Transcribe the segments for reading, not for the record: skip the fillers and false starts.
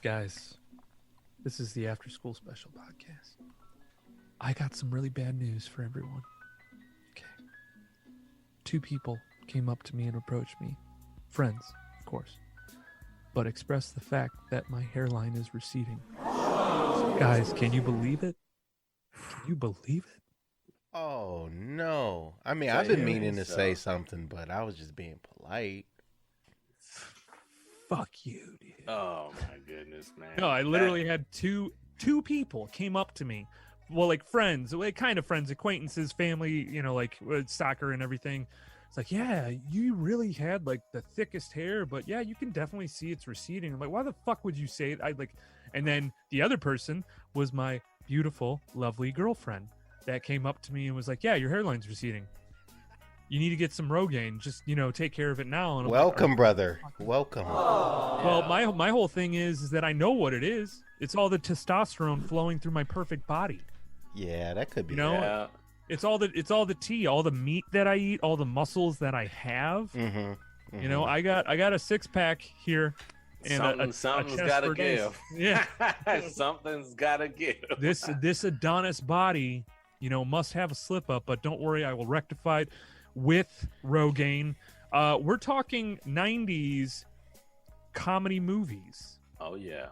Guys, this is the After School Special podcast. I got some really bad news for everyone. Okay. 2 people came up to me and approached me. Friends, of course. But expressed the fact that my hairline is receding. So guys, can you believe it? Can you believe it? Oh, no. I mean, I've been meaning to say something, but I was just being polite. Fuck you, dude. Oh, my goodness, man. No, I literally had two people came up to me. Well, like friends, like kind of friends, acquaintances, family, you know, like soccer and everything. It's like, yeah, you really had like the thickest hair, but yeah, you can definitely see it's receding. I'm like, why the fuck would you say it? And then the other person was my beautiful, lovely girlfriend that came up to me and was like, yeah, your hairline's receding. You need to get some Rogaine. Just, take care of it now. And welcome, like, brother. Welcome. Well, my whole thing is that I know what it is. It's all the testosterone flowing through my perfect body. Yeah, that could be. Yeah. It's all the tea, all the meat that I eat, all the muscles that I have. Mm-hmm. I got a 6-pack here. And something's gotta give. Yeah. Something's gotta give. This Adonis body, must have a slip up, but don't worry, I will rectify it with Rogaine. We're talking 90s comedy movies. Oh yeah.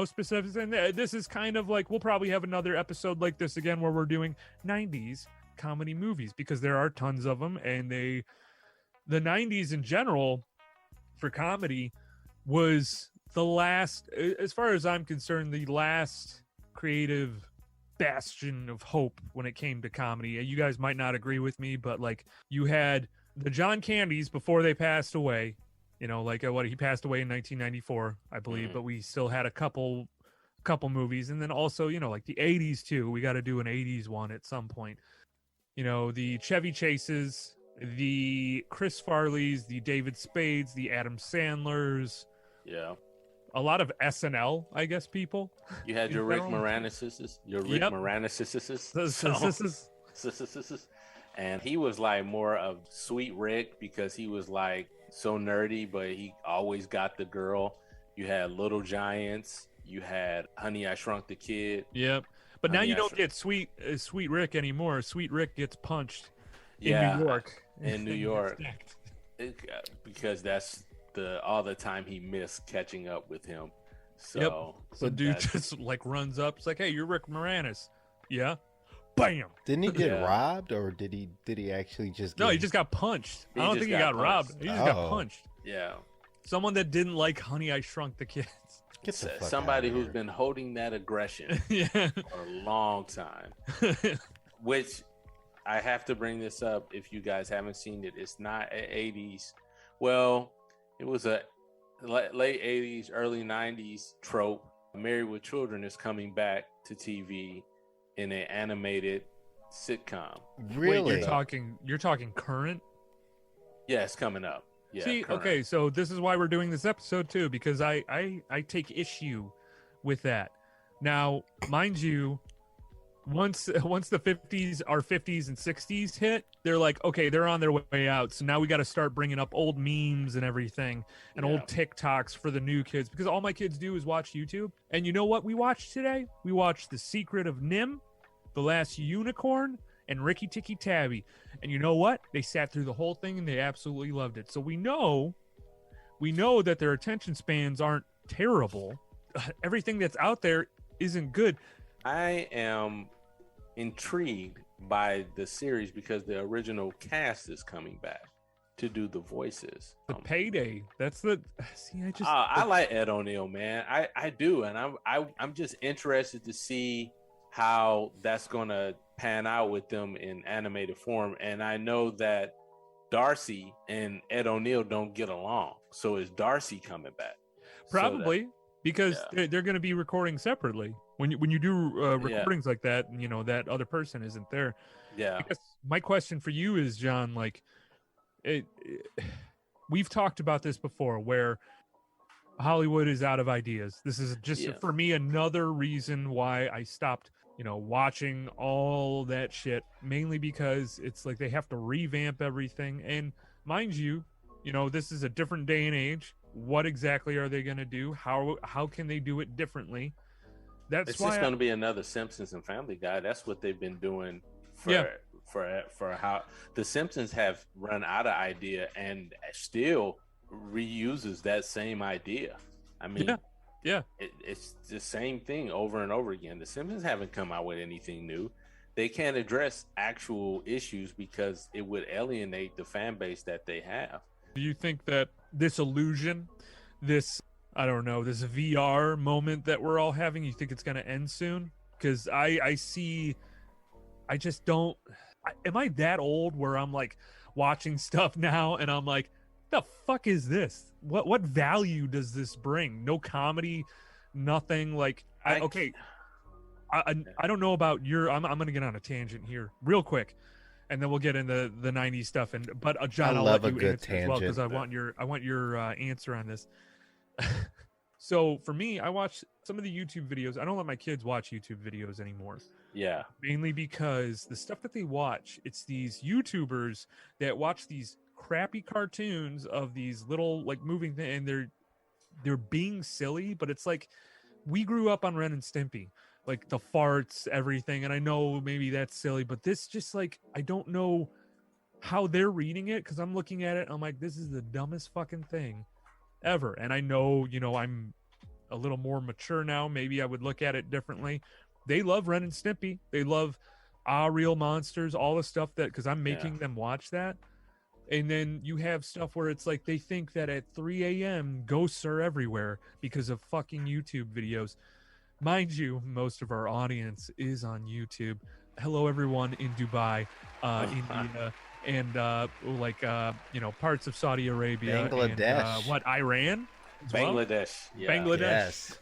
Specifics, and this is kind of like, we'll probably have another episode like this again where we're doing 90s comedy movies, because there are tons of them, and the 90s in general for comedy was the last, as far as I'm concerned, the last creative bastion of hope when it came to comedy. You guys might not agree with me, but like, you had the John Candys before they passed away. He passed away in 1994, I believe, but we still had a couple movies. And then also, like the 80s too. We got to do an 80s one at some point. The Chevy Chases, the Chris Farleys, the David Spades, the Adam Sandlers. Yeah. A lot of SNL, I guess, people. You had your Rick Moranis. And he was like more of Sweet Rick, because he was like so nerdy, but he always got the girl. You had Little Giants. You had Honey, I Shrunk the Kid. Yep. But now you don't get Sweet Rick anymore. Sweet Rick gets punched in New York. In New York. Because that's all the time he missed catching up with him. So, So dude just like runs up. It's like, hey, you're Rick Moranis. Yeah. Bam. Didn't he get robbed, or did he actually just No, he just got punched. I don't think he got robbed. He just got punched. Yeah. Someone that didn't like Honey, I Shrunk the Kids. Somebody who's been holding that aggression for a long time. Which, I have to bring this up if you guys haven't seen it. It's not an 80s. Well, it was a late 80s, early 90s trope. Married with Children is coming back to TV in an animated sitcom. Really? Wait, you're talking current? Yeah, it's coming up. Yeah. See, current. okay, so this is why we're doing this episode too, because I take issue with that. Now, mind you, once the 50s and 60s hit, they're like, okay, they're on their way out. So now we got to start bringing up old memes and everything, and old TikToks for the new kids, because all my kids do is watch YouTube. And you know what we watched today? We watched The Secret of Nim, The Last Unicorn, and Ricky Tikki Tavi. And you know what? They sat through the whole thing and they absolutely loved it. So we know that their attention spans aren't terrible. Everything that's out there isn't good. I am intrigued by the series because the original cast is coming back to do the voices. The Payday. That's the. See, I like Ed O'Neill, man. I do, and I'm just interested to see how that's gonna pan out with them in animated form. And I know that Darcy and Ed O'Neill don't get along, so is Darcy coming back? Probably. Because they're going to be recording separately. When you do recordings like that, that other person isn't there. Yeah. I guess my question for you is, John, like, we've talked about this before, where Hollywood is out of ideas. This is just for me another reason why I stopped, watching all that shit. Mainly because it's like they have to revamp everything. And mind you, this is a different day and age. what exactly are they going to do? How can they do it differently? It's just going to be another Simpsons and Family Guy. That's what they've been doing for how the Simpsons have run out of idea and still reuses that same idea. I mean, it's the same thing over and over again. The Simpsons haven't come out with anything new. They can't address actual issues because it would alienate the fan base that they have. Do you think that this illusion, this VR moment that we're all having, you think it's going to end soon? Because I just don't. Am I that old where I'm like watching stuff now and I'm like, the fuck is this? What value does this bring? No comedy, nothing. Like, I don't know about your. I'm going to get on a tangent here real quick, and then we'll get into the 90s stuff. But John, I'll let you answer as well because I want your answer on this. So for me, I watch some of the YouTube videos. I don't let my kids watch YouTube videos anymore. Yeah. Mainly because the stuff that they watch, it's these YouTubers that watch these crappy cartoons of these little like moving things, and they're being silly, but it's like we grew up on Ren and Stimpy, like the farts, everything. And I know maybe that's silly, but this just like, I don't know how they're reading it because I'm looking at it. I'm like, this is the dumbest fucking thing ever. And I know, I'm a little more mature now. Maybe I would look at it differently. They love Ren and Stimpy. They love Real Monsters, all the stuff that, because I'm making them watch that. And then you have stuff where it's like they think that at 3 a.m. ghosts are everywhere because of fucking YouTube videos. Mind you, most of our audience is on YouTube. Hello, everyone in Dubai, India, and parts of Saudi Arabia, Bangladesh, and, Iran, Bangladesh, Bangladesh. Yes.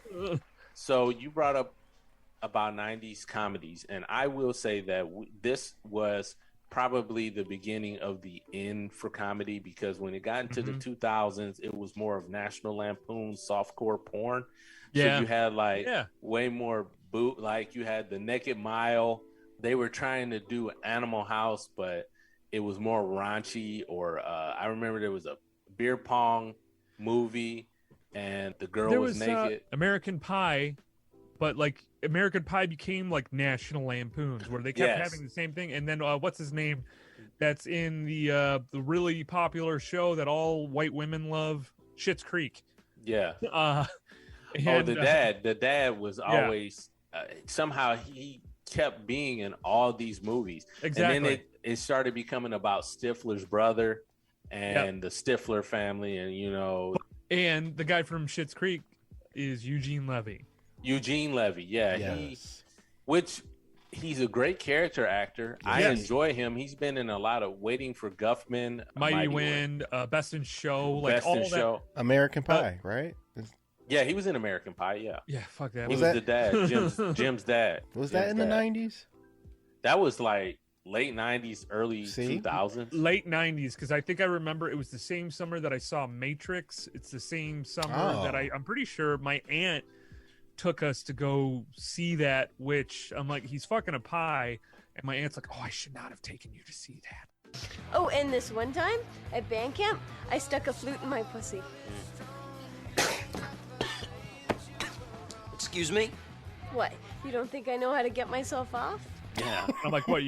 So you brought up about 90s comedies, and I will say that this was probably the beginning of the end for comedy, because when it got into the 2000s, it was more of National Lampoon softcore porn. So you had way more like you had the Naked Mile. They were trying to do Animal House, but it was more raunchy. Or I remember there was a beer pong movie and the girl was naked. American Pie, but like American Pie became like National Lampoons, where they kept having the same thing. And then what's his name? That's in the really popular show that all white women love, Schitt's Creek. Yeah. The dad was always somehow he kept being in all these movies. Exactly. And then it started becoming about Stifler's brother and the Stifler family, and and the guy from Schitt's Creek is Eugene Levy. He's a great character actor. Yes. I enjoy him. He's been in a lot of Waiting for Guffman, Mighty Wind, Best in Show, American Pie, right? Yeah, he was in American Pie. Yeah, fuck that. He was the dad, Jim's dad. Was that in the 90s? That was like late 90s, early 2000s. Late 90s, because I think I remember it was the same summer that I saw Matrix. It's the same summer that I'm pretty sure my aunt took us to go see that, which I'm like, he's fucking a pie. And my aunt's like, oh, I should not have taken you to see that. Oh, and this one time at band camp, I stuck a flute in my pussy. Excuse me? What? You don't think I know how to get myself off? Yeah. I'm like, what?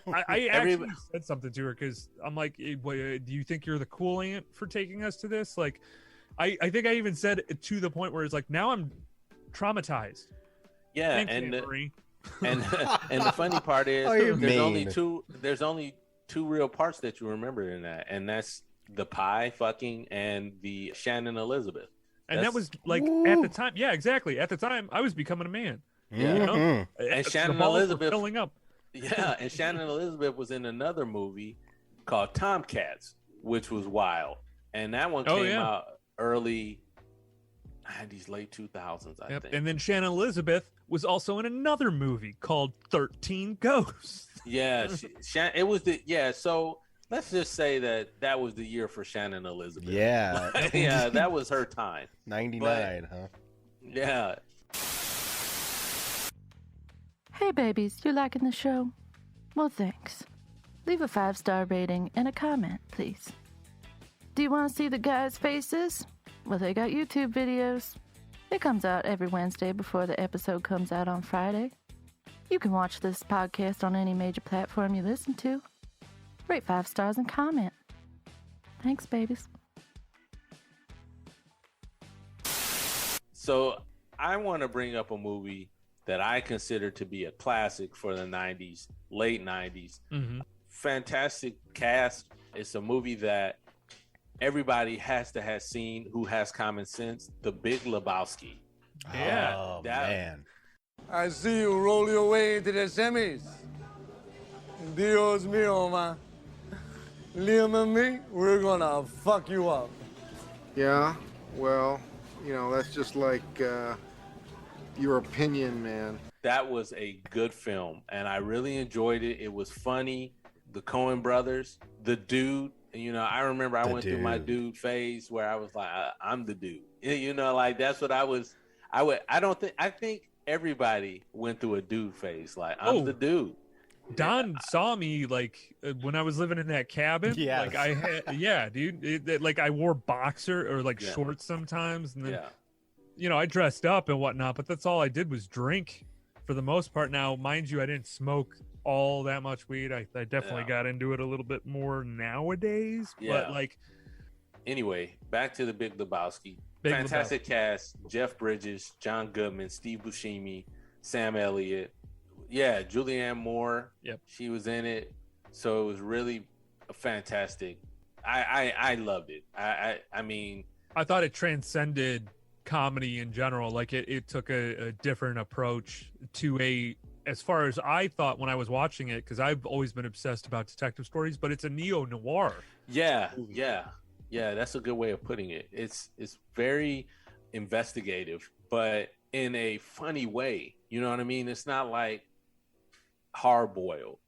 I actually said something to her because I'm like, do you think you're the cool aunt for taking us to this? Like, I think I even said it to the point where it's like, now I'm traumatized. Yeah. Thanks, and the funny part is there's only two real parts that you remember in that, and that's the pie fucking and the Shannon Elizabeth. And that was like at the time. Yeah, exactly. At the time, I was becoming a man. Yeah. And Shannon Elizabeth filling up. Yeah, and Shannon Elizabeth was in another movie called Tomcats, which was wild. And that one came out early 90s, late 2000s, I think. And then Shannon Elizabeth was also in another movie called 13 Ghosts. Yeah, so let's just say that was the year for Shannon Elizabeth. Yeah. Yeah, that was her time. 99, huh? Yeah. Hey babies, you liking the show? Well, thanks. Leave a 5-star rating and a comment, please. Do you want to see the guys' faces? Well, they got YouTube videos. It comes out every Wednesday before the episode comes out on Friday. You can watch this podcast on any major platform you listen to. Rate 5 stars and comment. Thanks, babies. So I want to bring up a movie that I consider to be a classic for the 90s, late 90s. Mm-hmm. Fantastic cast. It's a movie that everybody has to have seen who has common sense. The Big Lebowski. Yeah. Oh, man. I see you roll your way into the semis. Dios mío, man. Liam and me, we're gonna fuck you up. Yeah, well, you know, that's just like your opinion, man. That was a good film, and I really enjoyed it. It was funny. The Coen Brothers, the dude. You know, I remember I went through my dude phase where I was like, I'm the dude. You know, like that's what I was. I think everybody went through a dude phase. Like I'm the dude. Don saw me like when I was living in that cabin. Yeah, like I had, dude. Like I wore boxer or like shorts sometimes, and then you know I dressed up and whatnot. But that's all I did was drink for the most part. Now, mind you, I didn't smoke all that much weed. I definitely got into it a little bit more nowadays. Yeah. But like, anyway, back to the Big Lebowski. Fantastic cast: Jeff Bridges, John Goodman, Steve Buscemi, Sam Elliott. Yeah, Julianne Moore. Yep, she was in it, so it was really fantastic. I loved it. I mean, I thought it transcended comedy in general. Like it took a different approach to as far as I thought when I was watching it, because I've always been obsessed about detective stories, but it's a neo-noir. Yeah, that's a good way of putting it. It's very investigative, but in a funny way. You know what I mean? It's not like hard-boiled.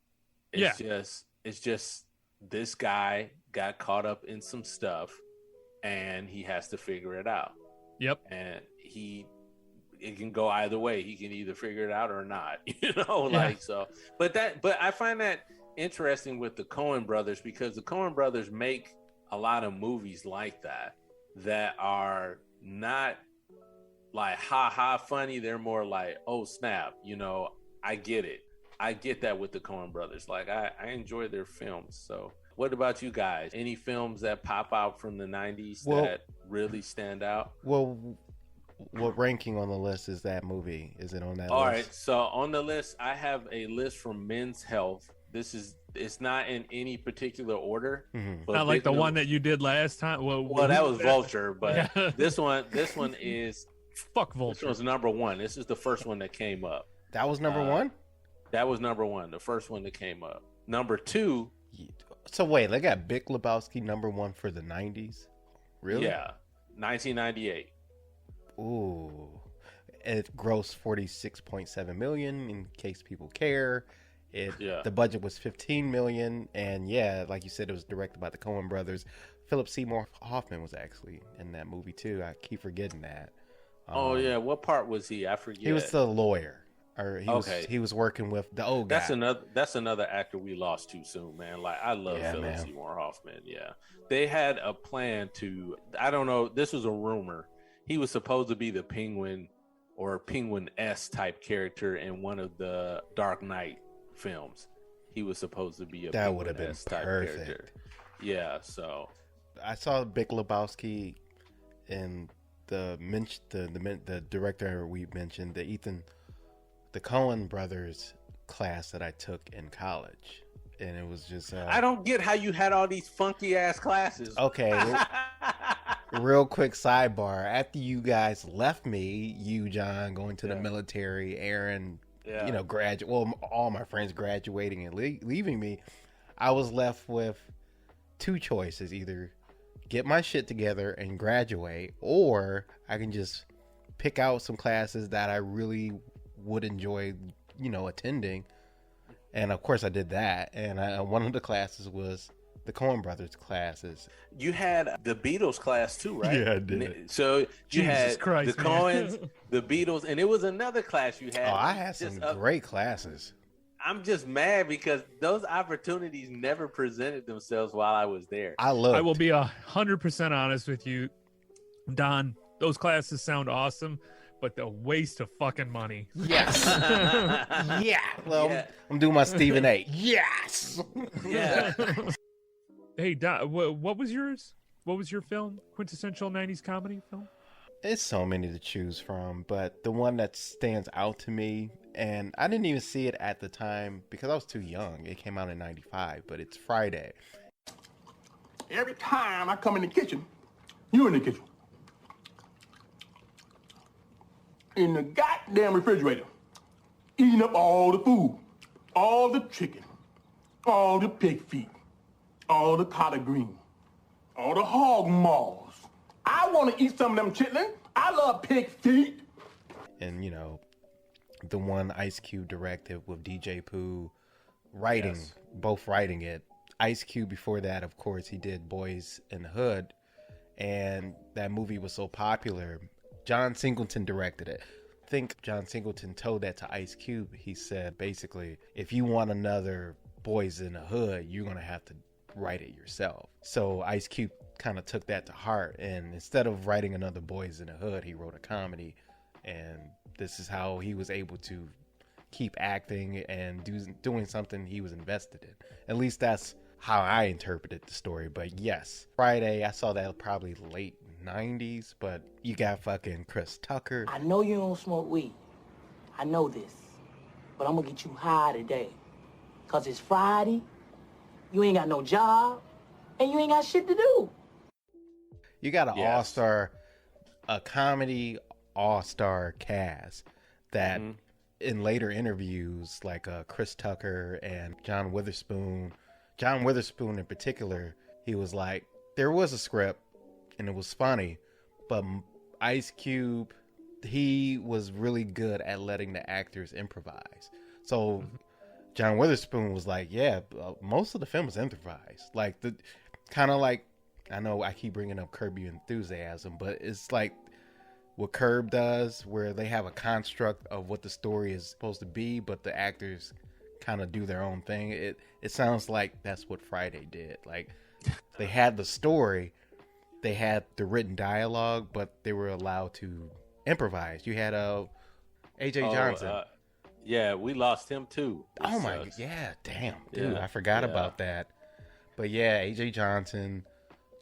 It's just this guy got caught up in some stuff and he has to figure it out. Yep. And it can go either way. He can either figure it out or not, you know, like so. But I find that interesting with the Coen Brothers, because the Coen Brothers make a lot of movies like that are not like ha funny. They're more like, oh snap, you know, I get it. I get that with the Coen Brothers. Like I enjoy their films. So what about you guys? Any films that pop out from the 90s that really stand out? Well, what ranking on the list is that movie? Is it on that list? All right, so on the list, I have a list from Men's Health. It's not in any particular order. Mm-hmm. But not like the one that you did last time. Well, that was Vulture, but this one is fuck Vulture. This one's number one. This is the first one that came up. That was number one? That was number one, the first one that came up. Number two. So wait, they got Big Lebowski number one for the 90s? Really? Yeah, 1998. Ooh. It grossed $46.7 million, in case people care. The budget was $15 million, and like you said, it was directed by the Coen Brothers. Philip Seymour Hoffman was actually in that movie too. I keep forgetting that. What part was he? I forget. He was the lawyer. Or he was working with the old guy. That's another actor we lost too soon, man. Like I love Philip Seymour Hoffman. Yeah, they had a plan to. I don't know. This was a rumor. He was supposed to be the Penguin or Penguin-esque type character in one of the Dark Knight films. He was supposed to be that would have been type perfect. Character. Yeah. So I saw Big Lebowski and the director we mentioned, the Coen Brothers class that I took in college, and it was just I don't get how you had all these funky ass classes. Okay, real quick sidebar. After you guys left me, you, John, going to the military, Aaron, all my friends graduating and leaving me, I was left with two choices: either get my shit together and graduate, or I can just pick out some classes that I really would enjoy, attending. And of course I did that. And one of the classes was the Coen Brothers classes. You had the Beatles class too, right? Yeah, I did. So you had Christ, the Coens, the Beatles, and it was another class you had. Oh, I had some great classes. I'm just mad because those opportunities never presented themselves while I was there. I will be 100% honest with you. Don, those classes sound awesome, but the waste of fucking money. Yes. Yeah. Well, yeah. I'm doing my Stephen A. Yes. Yeah. Hey, Don, what was yours? What was your film? Quintessential 90s comedy film? It's so many to choose from, but the one that stands out to me, and I didn't even see it at the time because I was too young. It came out in 95, but it's Friday. Every time I come in the kitchen, you in the kitchen. In the goddamn refrigerator, eating up all the food, all the chicken, all the pig feet, all the collard green, all the hog maws. I want to eat some of them chitlin. I love pig feet. And, you know, the one Ice Cube directed with DJ Pooh writing, both writing it. Ice Cube before that, of course, he did Boys in the Hood. And that movie was so popular. John Singleton directed it. I think John Singleton told that to Ice Cube. He said, basically, if you want another Boys in the Hood, you're going to have to write it yourself. So Ice Cube kind of took that to heart, and instead of writing another Boys in the Hood, he wrote a comedy, and this is how he was able to keep acting and doing something he was invested in. At least that's how I interpreted the story. But yes, Friday, I saw that probably late 90s, but you got fucking Chris Tucker. I know you don't smoke weed. I know this. But I'm gonna get you high today. Cause it's Friday, you ain't got no job, and you ain't got shit to do. You got an all-star, a comedy all-star cast that in later interviews, like Chris Tucker and John Witherspoon in particular, he was like, there was a script and it was funny, but Ice Cube, he was really good at letting the actors improvise. So John Witherspoon was like, yeah, most of the film is improvised. Like, the kind of like, I know I keep bringing up Curb Your Enthusiasm, but it's like what Curb does, where they have a construct of what the story is supposed to be, but the actors kind of do their own thing. It sounds like that's what Friday did. Like, they had the story, they had the written dialogue, but they were allowed to improvise. You had AJ Johnson. Yeah, we lost him too. Oh my, yeah, damn, dude, I forgot about that. But yeah, AJ Johnson,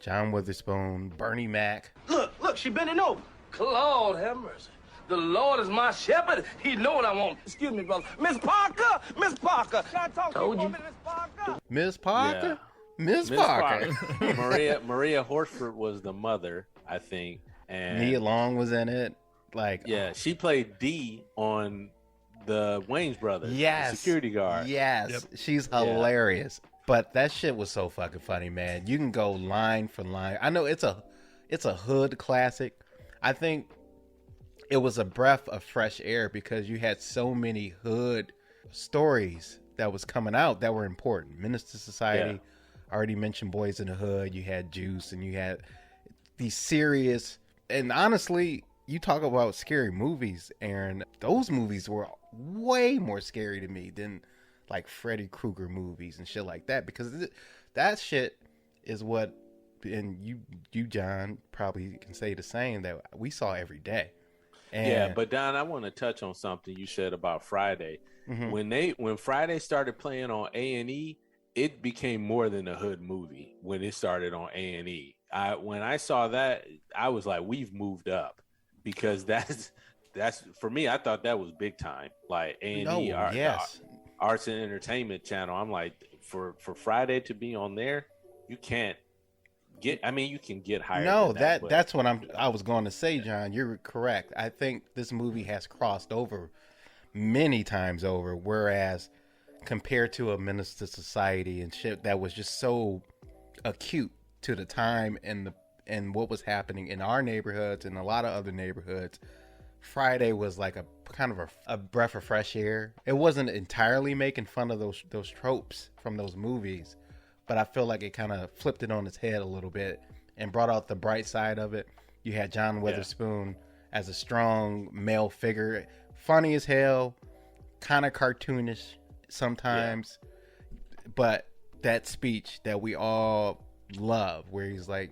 John Witherspoon, Bernie Mac. Look, she bending over. Lord have mercy. The Lord is my shepherd. He know what I want. Excuse me, brother. Miss Parker. Can I talk to you for a minute, Miss Parker? Miss Parker? Yeah. Miss Parker. Maria Horsford was the mother, I think. And Nia Long was in it. Like, yeah, she played Dee on the Wayans Brothers. Yes. Security guard. Yes. Yep. She's hilarious. Yeah. But that shit was so fucking funny, man. You can go line for line. I know it's a hood classic. I think it was a breath of fresh air because you had so many hood stories that was coming out that were important. Menace to Society, I already mentioned Boys in the Hood. You had Juice, and you had these serious, and honestly, you talk about scary movies, Aaron. Those movies were way more scary to me than like Freddy Krueger movies and shit like that, because that shit is what, and you John probably can say the same, that we saw every day. And yeah, but Don, I want to touch on something you said about Friday. When Friday started playing on A&E, it became more than a hood movie. When it started on A&E, when I saw that, I was like, we've moved up, because that's for me. I thought that was big time, like A&E, Arts and Entertainment Channel. I'm like, for Friday to be on there, you can't get. I mean, you can get higher. No, that's what I was going to say, John. You're correct. I think this movie has crossed over many times over, whereas compared to a Menace to Society and shit that was just so acute to the time and what was happening in our neighborhoods and a lot of other neighborhoods, Friday was like a kind of a breath of fresh air. It wasn't entirely making fun of those tropes from those movies, but I feel like it kind of flipped it on its head a little bit and brought out the bright side of it. You had John Witherspoon as a strong male figure, funny as hell, kind of cartoonish sometimes, but that speech that we all love, where he's like,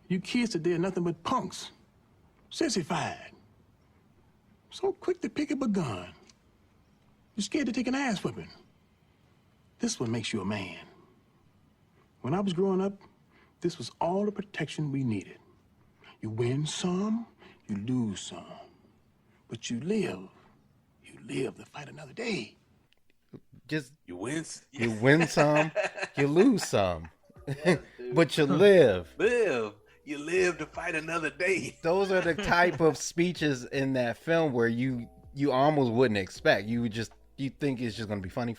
You kids today are nothing but punks. Sissified. So quick to pick up a gun. You're scared to take an ass whipping. This what makes you a man. When I was growing up, this was all the protection we needed. You win some, you lose some. But you live to fight another day. Just you win some, you lose some. But you live. You live to fight another day. Those are the type of speeches in that film where you almost wouldn't expect. You think it's just going to be funny.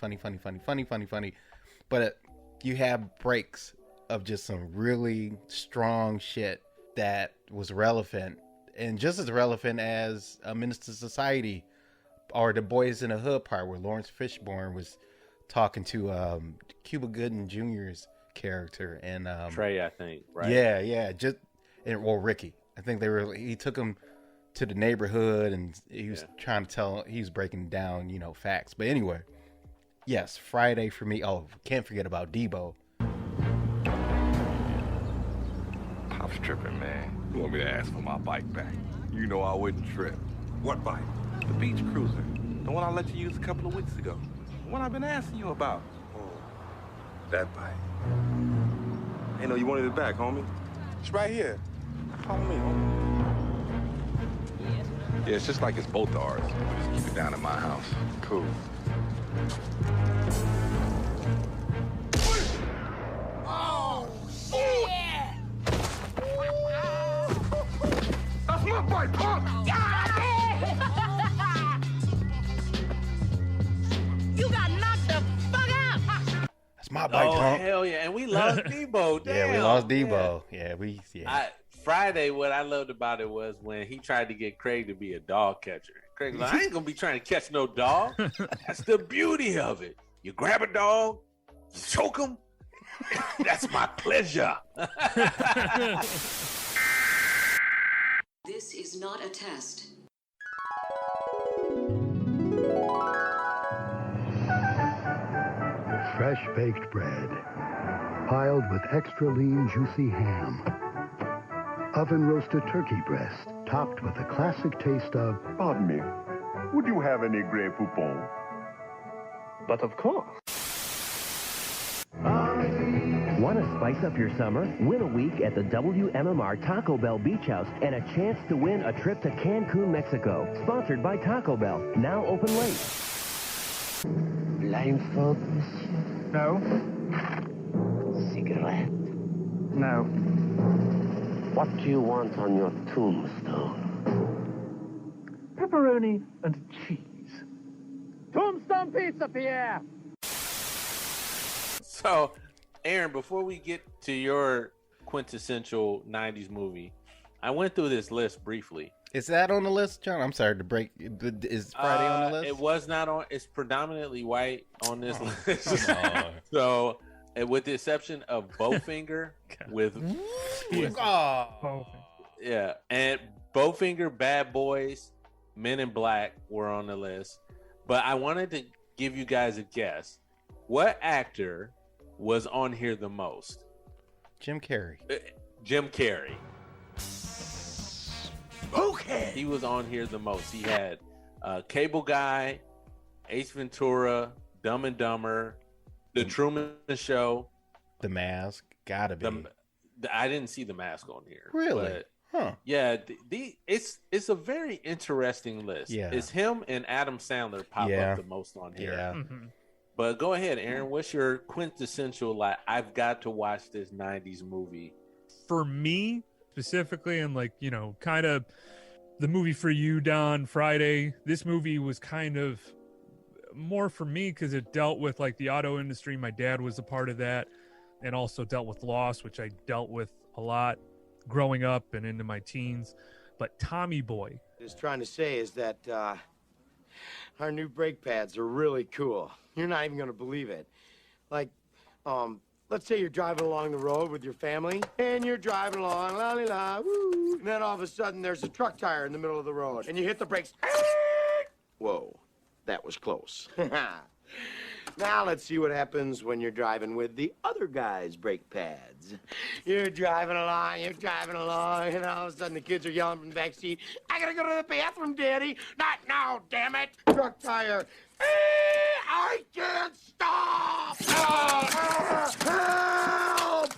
But you have breaks of just some really strong shit that was relevant, and just as relevant as a Menace to Society or the Boys in the Hood part where Lawrence Fishburne was talking to Cuba Gooding Jr.'s character and Trey, I think, right? Yeah, Ricky. I think he took him to the neighborhood and he was trying to tell, he was breaking down, facts. But anyway, yes, Friday for me. Oh, can't forget about Debo. Pop's tripping, man. You want me to ask for my bike back? You know I wouldn't trip. What bike? The beach cruiser. The one I let you use a couple of weeks ago. The one I've been asking you about. Oh, that bike. Hey, no, you wanted it back, homie? It's right here. Follow me, homie. Yeah, it's just like it's both ours. We just keep it down at my house. Cool. Oh, shit! That's my bike, punk! You got knocked the fuck out! That's my bike, punk. Hell yeah, and we lost Debo. Damn, yeah, we lost Debo. Yeah. Friday, what I loved about it was when he tried to get Craig to be a dog catcher. Craig was like, I ain't gonna be trying to catch no dog. That's the beauty of it. You grab a dog, you choke him. That's my pleasure. This is not a test. Fresh baked bread, piled with extra lean, juicy ham. Oven roasted turkey breast, topped with a classic taste of... Pardon me, would you have any Grey Poupon? But of course. Want to spice up your summer? Win a week at the WMMR Taco Bell Beach House and a chance to win a trip to Cancun, Mexico. Sponsored by Taco Bell. Now open late. Blindfold, monsieur? No. Cigarette? No. What do you want on your tombstone? Pepperoni and cheese. Tombstone pizza, Pierre! So, Aaron, before we get to your quintessential 90s movie, I went through this list briefly. Is that on the list, John? I'm sorry to break. Is Friday on the list? It was not on. It's predominantly white on this list. So, with the exception of Bowfinger yeah, and Bowfinger, Bad Boys, Men in Black were on the list. But I wanted to give you guys a guess. What actor was on here the most? Jim Carrey. Jim Carrey. Okay. He was on here the most. He had Cable Guy, Ace Ventura, Dumb and Dumber, The Truman Show, The Mask. Gotta be. I didn't see The Mask on here. Really? Huh. Yeah. It's a very interesting list. Yeah. It's him and Adam Sandler pop up the most on here. Yeah. Mm-hmm. But go ahead, Aaron. What's your quintessential, I've got to watch this 90s movie? For me, specifically, and kind of the movie for you, Don, Friday, this movie was kind of more for me because it dealt with the auto industry. My dad was a part of that, and also dealt with loss, which I dealt with a lot growing up and into my teens. But Tommy Boy. What he's trying to say is that our new brake pads are really cool. You're not even going to believe it. Let's say you're driving along the road with your family, and you're driving along, la-li-la, woo, and then all of a sudden there's a truck tire in the middle of the road, and you hit the brakes. Whoa, that was close. Now let's see what happens when you're driving with the other guy's brake pads. You're driving along, and all of a sudden the kids are yelling from the back seat, I gotta go to the bathroom, Daddy. Not now, damn it. Truck tire. I can't stop. Help!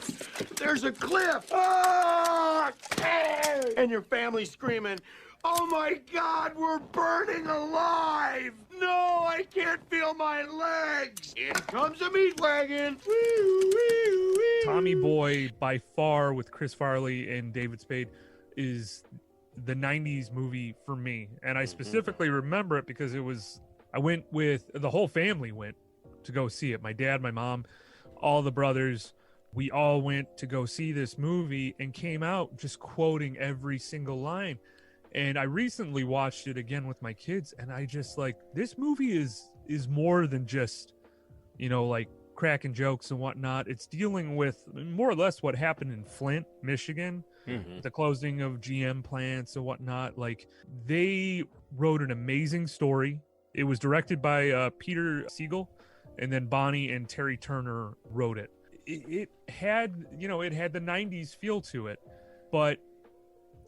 There's a cliff. And your family's screaming, oh my God, we're burning alive! No, I can't feel my legs! Here comes a meat wagon! Tommy Boy, by far, with Chris Farley and David Spade, is the 90s movie for me. And I specifically remember it because I went with, the whole family went to go see it. My dad, my mom, all the brothers. We all went to go see this movie and came out just quoting every single line. And I recently watched it again with my kids, and I just this movie is more than just, like cracking jokes and whatnot. It's dealing with more or less what happened in Flint, Michigan, the closing of GM plants and whatnot. They wrote an amazing story. It was directed by Peter Siegel, and then Bonnie and Terry Turner wrote it. It had, it had the 90s feel to it, but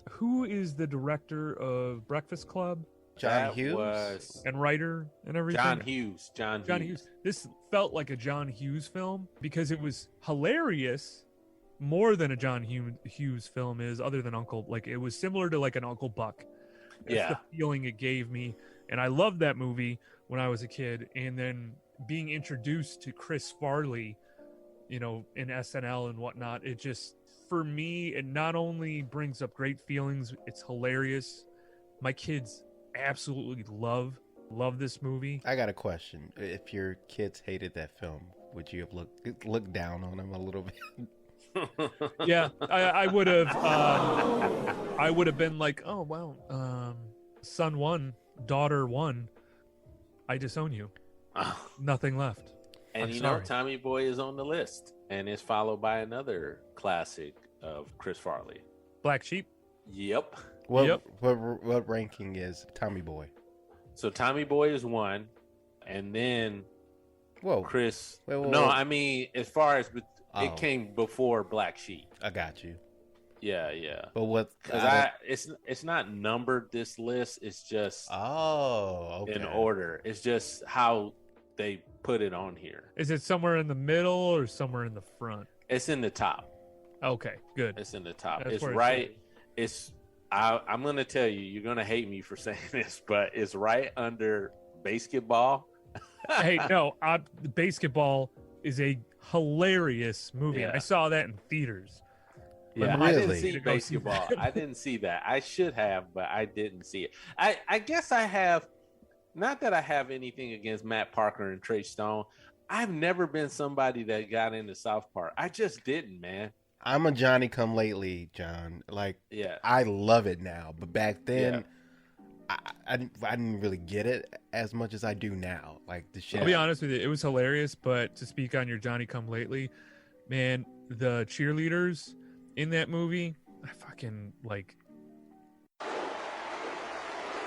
who is the director of Breakfast Club? John Hughes? And writer and everything? John Hughes. This felt like a John Hughes film because it was hilarious more than a John Hughes film is, other than Uncle. It was similar to an Uncle Buck. That's the feeling it gave me. And I loved that movie when I was a kid. And then being introduced to Chris Farley, in SNL and whatnot, it just, for me, it not only brings up great feelings, it's hilarious. My kids absolutely love this movie. I got a question. If your kids hated that film, would you have looked down on them a little bit? Yeah, I would have. I would have been like, oh wow, son won, daughter won. I disown you. Nothing left. And Tommy Boy is on the list, and it's followed by another classic of Chris Farley, Black Sheep. Yep. What ranking is Tommy Boy? So Tommy Boy is 1, and then Chris. Whoa. I mean, as far as it came before Black Sheep. I got you. Yeah. But what? It's not numbered. This list. It's just okay. in order. It's just how they put it on here. Is it somewhere in the middle or somewhere in the front? It's in the top. Okay, good. It's in the top. That's it's right. I'm going to tell you, you're going to hate me for saying this, but it's right under Basketball. Hey, no, Basketball is a hilarious movie. Yeah. I saw that in theaters. Yeah, really? I didn't see Basketball. I didn't see that. I should have, but I didn't see it. I guess I have. Not that I have anything against Matt Parker and Trey Stone. I've never been somebody that got into South Park. I just didn't, man. I'm a Johnny Come Lately, John. I love it now, but back then, I didn't really get it as much as I do now. The shit. I'll be honest with you, it was hilarious. But to speak on your Johnny Come Lately, man, the cheerleaders in that movie, I fucking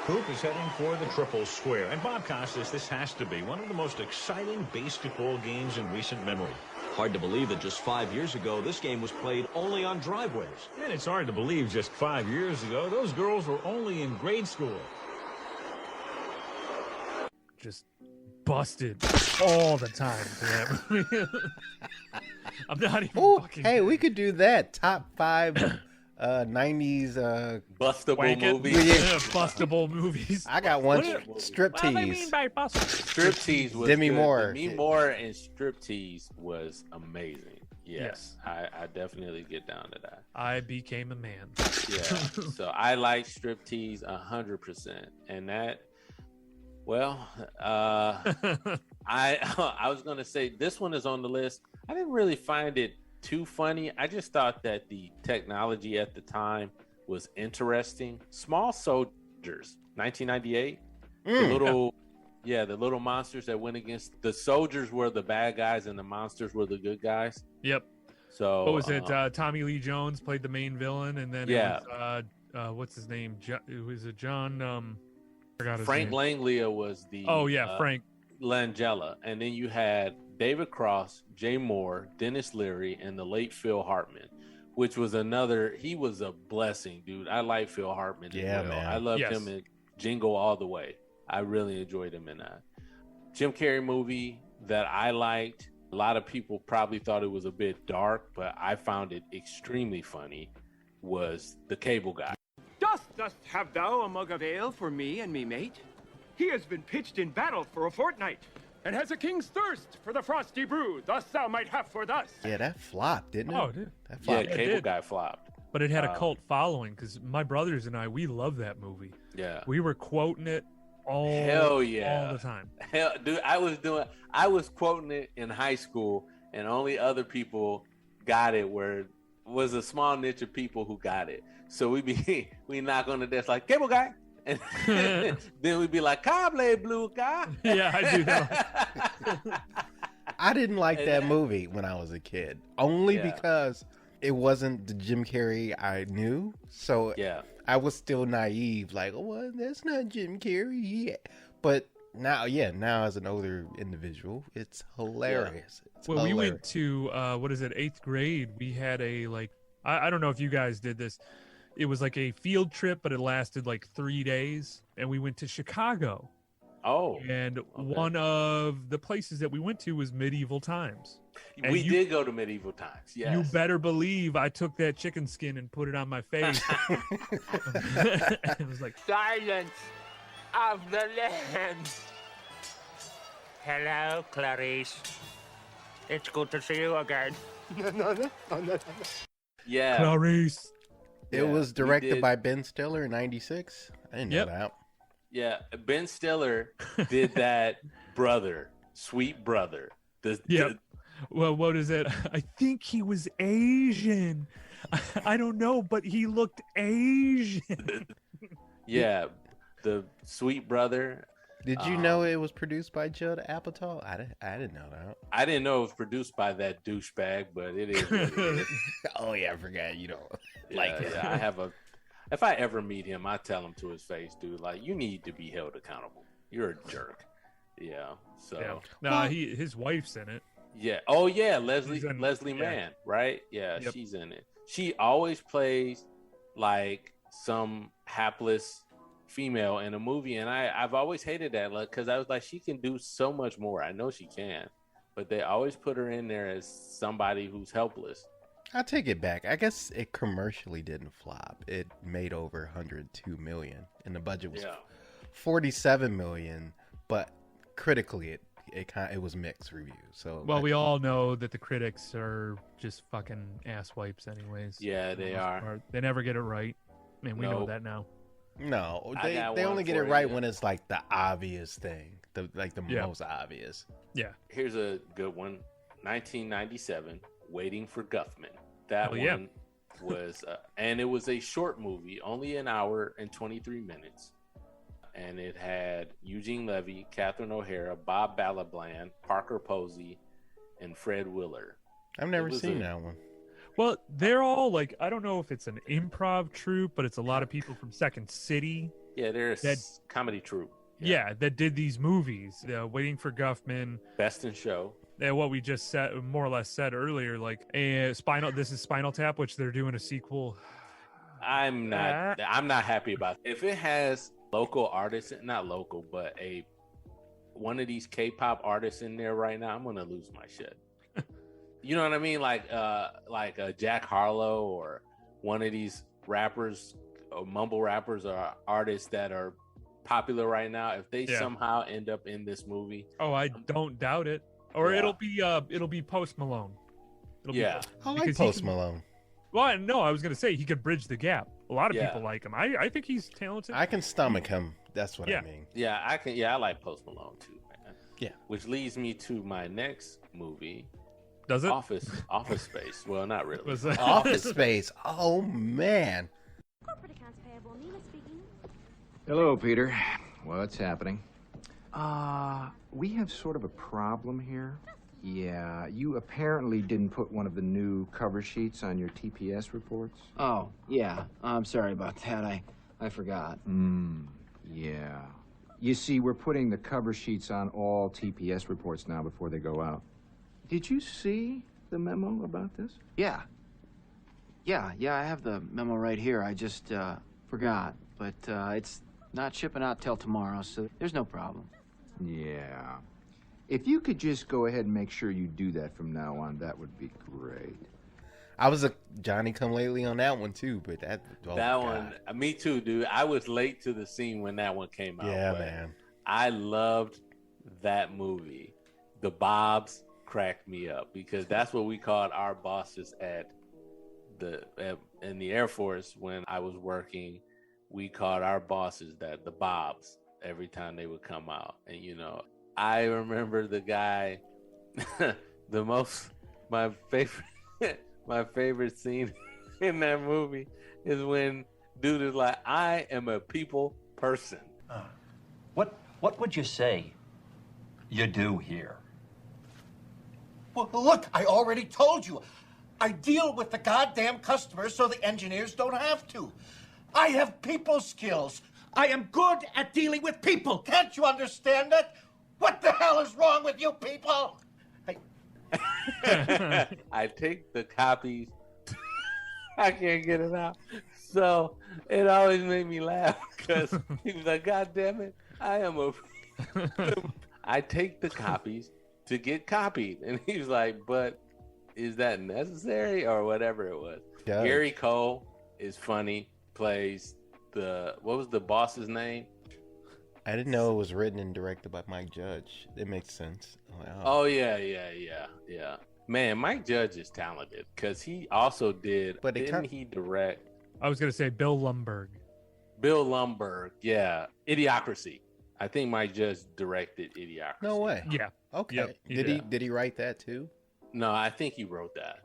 Coop is heading for the triple square. And Bob Costas, this has to be one of the most exciting basketball games in recent memory. Hard to believe that just 5 years ago, this game was played only on driveways. And it's hard to believe just 5 years ago, those girls were only in grade school. Just busted all the time. I'm not even fucking Hey, we could do that. Top 5 90s bustable movies. Bustable movies. I got one. Striptease. What do they mean by bustable? Striptease was Demi good. Moore. Demi Moore and Striptease was amazing. Yes. I definitely get down to that. I became a man. Yeah. So I like Striptease 100%. And that, I was gonna say this one is on the list. I didn't really find it too funny. I just thought that the technology at the time was interesting. Small Soldiers, 1998. The little monsters that went against the soldiers were the bad guys and the monsters were the good guys. Yep. So what was it? Tommy Lee Jones played the main villain, and then it was, what's his name? It was John. Forgot his Frank name. Langlia was the. Frank. Langella, and then you had David Cross, Jay Moore, Dennis Leary, and the late Phil Hartman, which was another. He was a blessing, dude. I like Phil Hartman. Yeah, as well. man. I loved him in Jingle All the Way. I really enjoyed him in that. Jim Carrey movie that I liked. A lot of people probably thought it was a bit dark, but I found it extremely funny. Was The Cable Guy. Dost have thou a mug of ale for me and me mate? He has been pitched in battle for a fortnight, and has a king's thirst for the frosty brew. Thus thou might have for thus. Yeah, that flopped, didn't it? Oh, dude. That flopped. Yeah, Cable Guy flopped. But it had a cult following because my brothers and I, we love that movie. Yeah. We were quoting it all the time. Hell, dude, I was quoting it in high school, and only other people got it was a small niche of people who got it. So we knock on the desk like, Cable Guy. And then we'd be like, Cable Blue Guy. Yeah, I do that. I didn't like that movie when I was a kid, only because it wasn't the Jim Carrey I knew. So I was still naive, like, oh, well, that's not Jim Carrey. Yeah. But now as an older individual, it's hilarious. It's well, hilarious. we went to, 8th grade. We had I don't know if you guys did this. It was like a field trip, but it lasted like 3 days. And we went to Chicago. Oh. And one of the places that we went to was Medieval Times. And we did go to Medieval Times, yes. You better believe I took that chicken skin and put it on my face. It was like, Silence of the Lambs. Hello, Clarice. It's good to see you again. No. Yeah. Clarice. It was directed by Ben Stiller in '96. I didn't know that. Yeah, Ben Stiller did that Sweet Brother. Well, what is it? I think he was Asian. I don't know, but he looked Asian. Yeah, the Sweet Brother. Did you know it was produced by Judd Apatow? I didn't know that. I didn't know it was produced by that douchebag, but it is what it is. Oh yeah, I forgot you don't like it. Yeah, if I ever meet him, I tell him to his face, dude, like, you need to be held accountable. You're a jerk. Yeah. So his wife's in it. Yeah. Oh yeah, Leslie Mann, right? Yeah, she's in it. She always plays like some hapless female in a movie, and I've always hated that, because I was like, she can do so much more. I know she can, but they always put her in there as somebody who's helpless. I'll take it back. I guess it commercially didn't flop. It made over 102 million, and the budget was 47 million, but critically it was mixed reviews. So we all know that the critics are just fucking ass wipes anyways. Yeah, they are. They never get it right. I mean, we know that now. No, they only get it right when it's like the obvious thing, the most obvious. Yeah. Here's a good one. 1997, Waiting for Guffman. That one was, and it was a short movie, only an hour and 23 minutes. And it had Eugene Levy, Catherine O'Hara, Bob Balaban, Parker Posey, and Fred Willard. I've never seen that one. Well, they're all like, I don't know if it's an improv troupe, but it's a lot of people from Second City. Yeah, they're a comedy troupe. Yeah, that did these movies. Waiting for Guffman. Best in Show. What we just said, more or less said earlier, like this is Spinal Tap, which they're doing a sequel. I'm not happy about it. If it has local artists, not local, but one of these K-pop artists in there right now, I'm gonna lose my shit. You know what I mean? Like Jack Harlow or one of these rappers or mumble rappers or artists that are popular right now. If they somehow end up in this movie, I don't doubt it. Or it'll be Post Malone. I like Post Malone. Well, no, I was gonna say he could bridge the gap. A lot of people like him. I think he's talented. I can stomach him. That's what I mean. Yeah, I can. Yeah, I like Post Malone too, man. Yeah. Which leads me to my next movie. Does it? Office Space. Well, not really. Office Space. Oh man. Corporate accounts payable. Nina speaking. Hello, Peter. What's happening? We have sort of a problem here. Yeah, you apparently didn't put one of the new cover sheets on your TPS reports. Oh, yeah. I'm sorry about that. I forgot. Yeah. You see, we're putting the cover sheets on all TPS reports now before they go out. Did you see the memo about this? Yeah. Yeah, I have the memo right here. I just forgot. But it's not shipping out till tomorrow, so there's no problem. Yeah. If you could just go ahead and make sure you do that from now on, that would be great. I was a Johnny-come-lately on that one, too, but that one, me too, dude. I was late to the scene when that one came out. Yeah, man. I loved that movie. The Bobs cracked me up because that's what we called our bosses in the Air Force when I was working. We called our bosses the Bobs every time they would come out. And, you know, I remember the guy, my favorite scene in that movie is when dude is like, I am a people person. What would you say you do here? Well, look, I already told you. I deal with the goddamn customers so the engineers don't have to. I have people skills. I am good at dealing with people. Can't you understand that? What the hell is wrong with you people? I take the copies. I can't get it out. So it always made me laugh because he was like, God damn it, I take the copies to get copied. And he was like, but is that necessary or whatever it was? Yeah. Gary Cole is funny, plays what was the boss's name? I didn't know it was written and directed by Mike Judge. It makes sense. Oh, yeah. Man, Mike Judge is talented because he also didn't he direct? I was going to say Bill Lumbergh. Yeah. Idiocracy. I think Mike Judge directed Idiocracy. No way. Yeah. Okay. Yep, Did he write that too? No, I think he wrote that.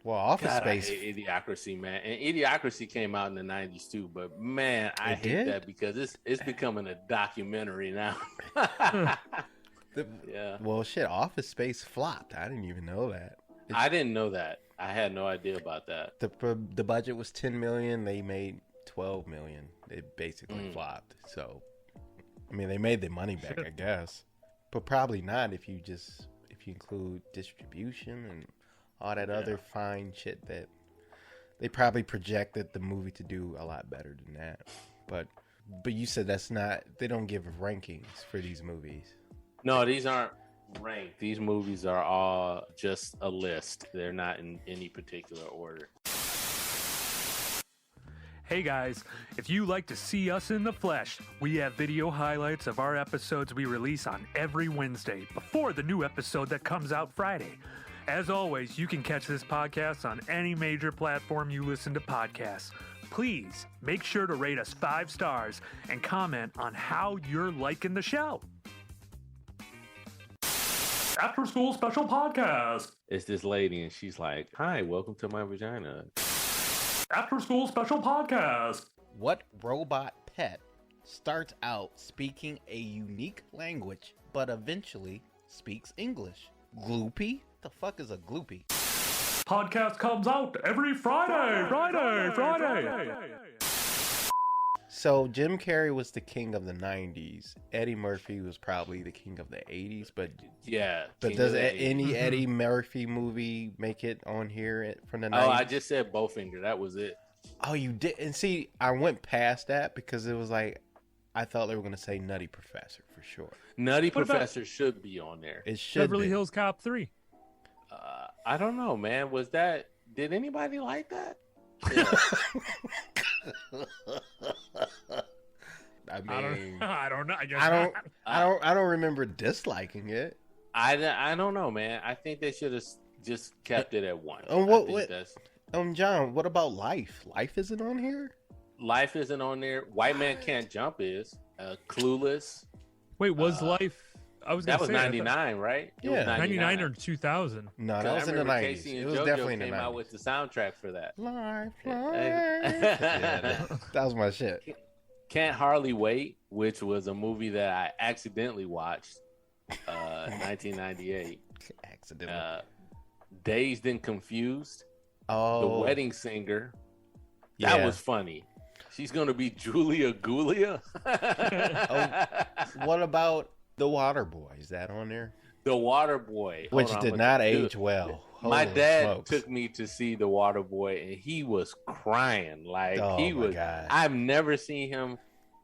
Well, Office Space. I hate Idiocracy, man. And Idiocracy came out in the 90s too, but man, I hate that because it's becoming a documentary now. Yeah. Well, shit, Office Space flopped. I didn't even know that. I didn't know that. I had no idea about that. The budget was $10 million. They made $12 million. It basically flopped. So, I mean, they made their money back, I guess, but probably not if you include distribution and all that other fine shit that they probably projected the movie to do a lot better than that. But you said they don't give rankings for these movies. No, these aren't ranked. These movies are all just a list. They're not in any particular order. Hey guys, if you like to see us in the flesh, we have video highlights of our episodes we release on every Wednesday before the new episode that comes out Friday. As always, you can catch this podcast on any major platform you listen to podcasts. Please make sure to rate us 5 stars and comment on how you're liking the show. After School Special Podcast. It's this lady and she's like, hi, welcome to my vagina. After School Special Podcast. What robot pet starts out speaking a unique language but eventually speaks English? Gloopy? The fuck is a gloopy? Podcast comes out every Friday. So Jim Carrey was the king of the 90s. Eddie Murphy was probably the king of the 80s, but yeah. But does any Eddie Murphy movie make it on here from the 90s? Oh, I just said Bowfinger. That was it. Oh, you did? And see, I went past that because it was like, I thought they were going to say Nutty Professor for sure. Nutty Professor should be on there. It should Beverly Hills Cop 3. I don't know, man. Did anybody like that? Yeah. I mean, I don't know. I guess I don't remember disliking it. I don't know, man. I think they should have just kept it at 1. John, what about Life? Life isn't on here? Life isn't on there. White Man Can't Jump is. Clueless. Wait, was Life? That was 99, right? Yeah, was 99 or 2000. No, that was in the 90s. Casey and it was JoJo definitely in the 90s. Came out with the soundtrack for that. Life. Yeah, that was my shit. Can't Hardly Wait, which was a movie that I accidentally watched, 1998. Accidentally. Dazed and Confused. Oh, The Wedding Singer. That was funny. She's gonna be Julia Gulia. What about The Waterboy? Is that on there? The Waterboy, which did not age well. My Holy dad smokes. took me to see The Waterboy, and he was crying like Oh, he my was. God. I've never seen him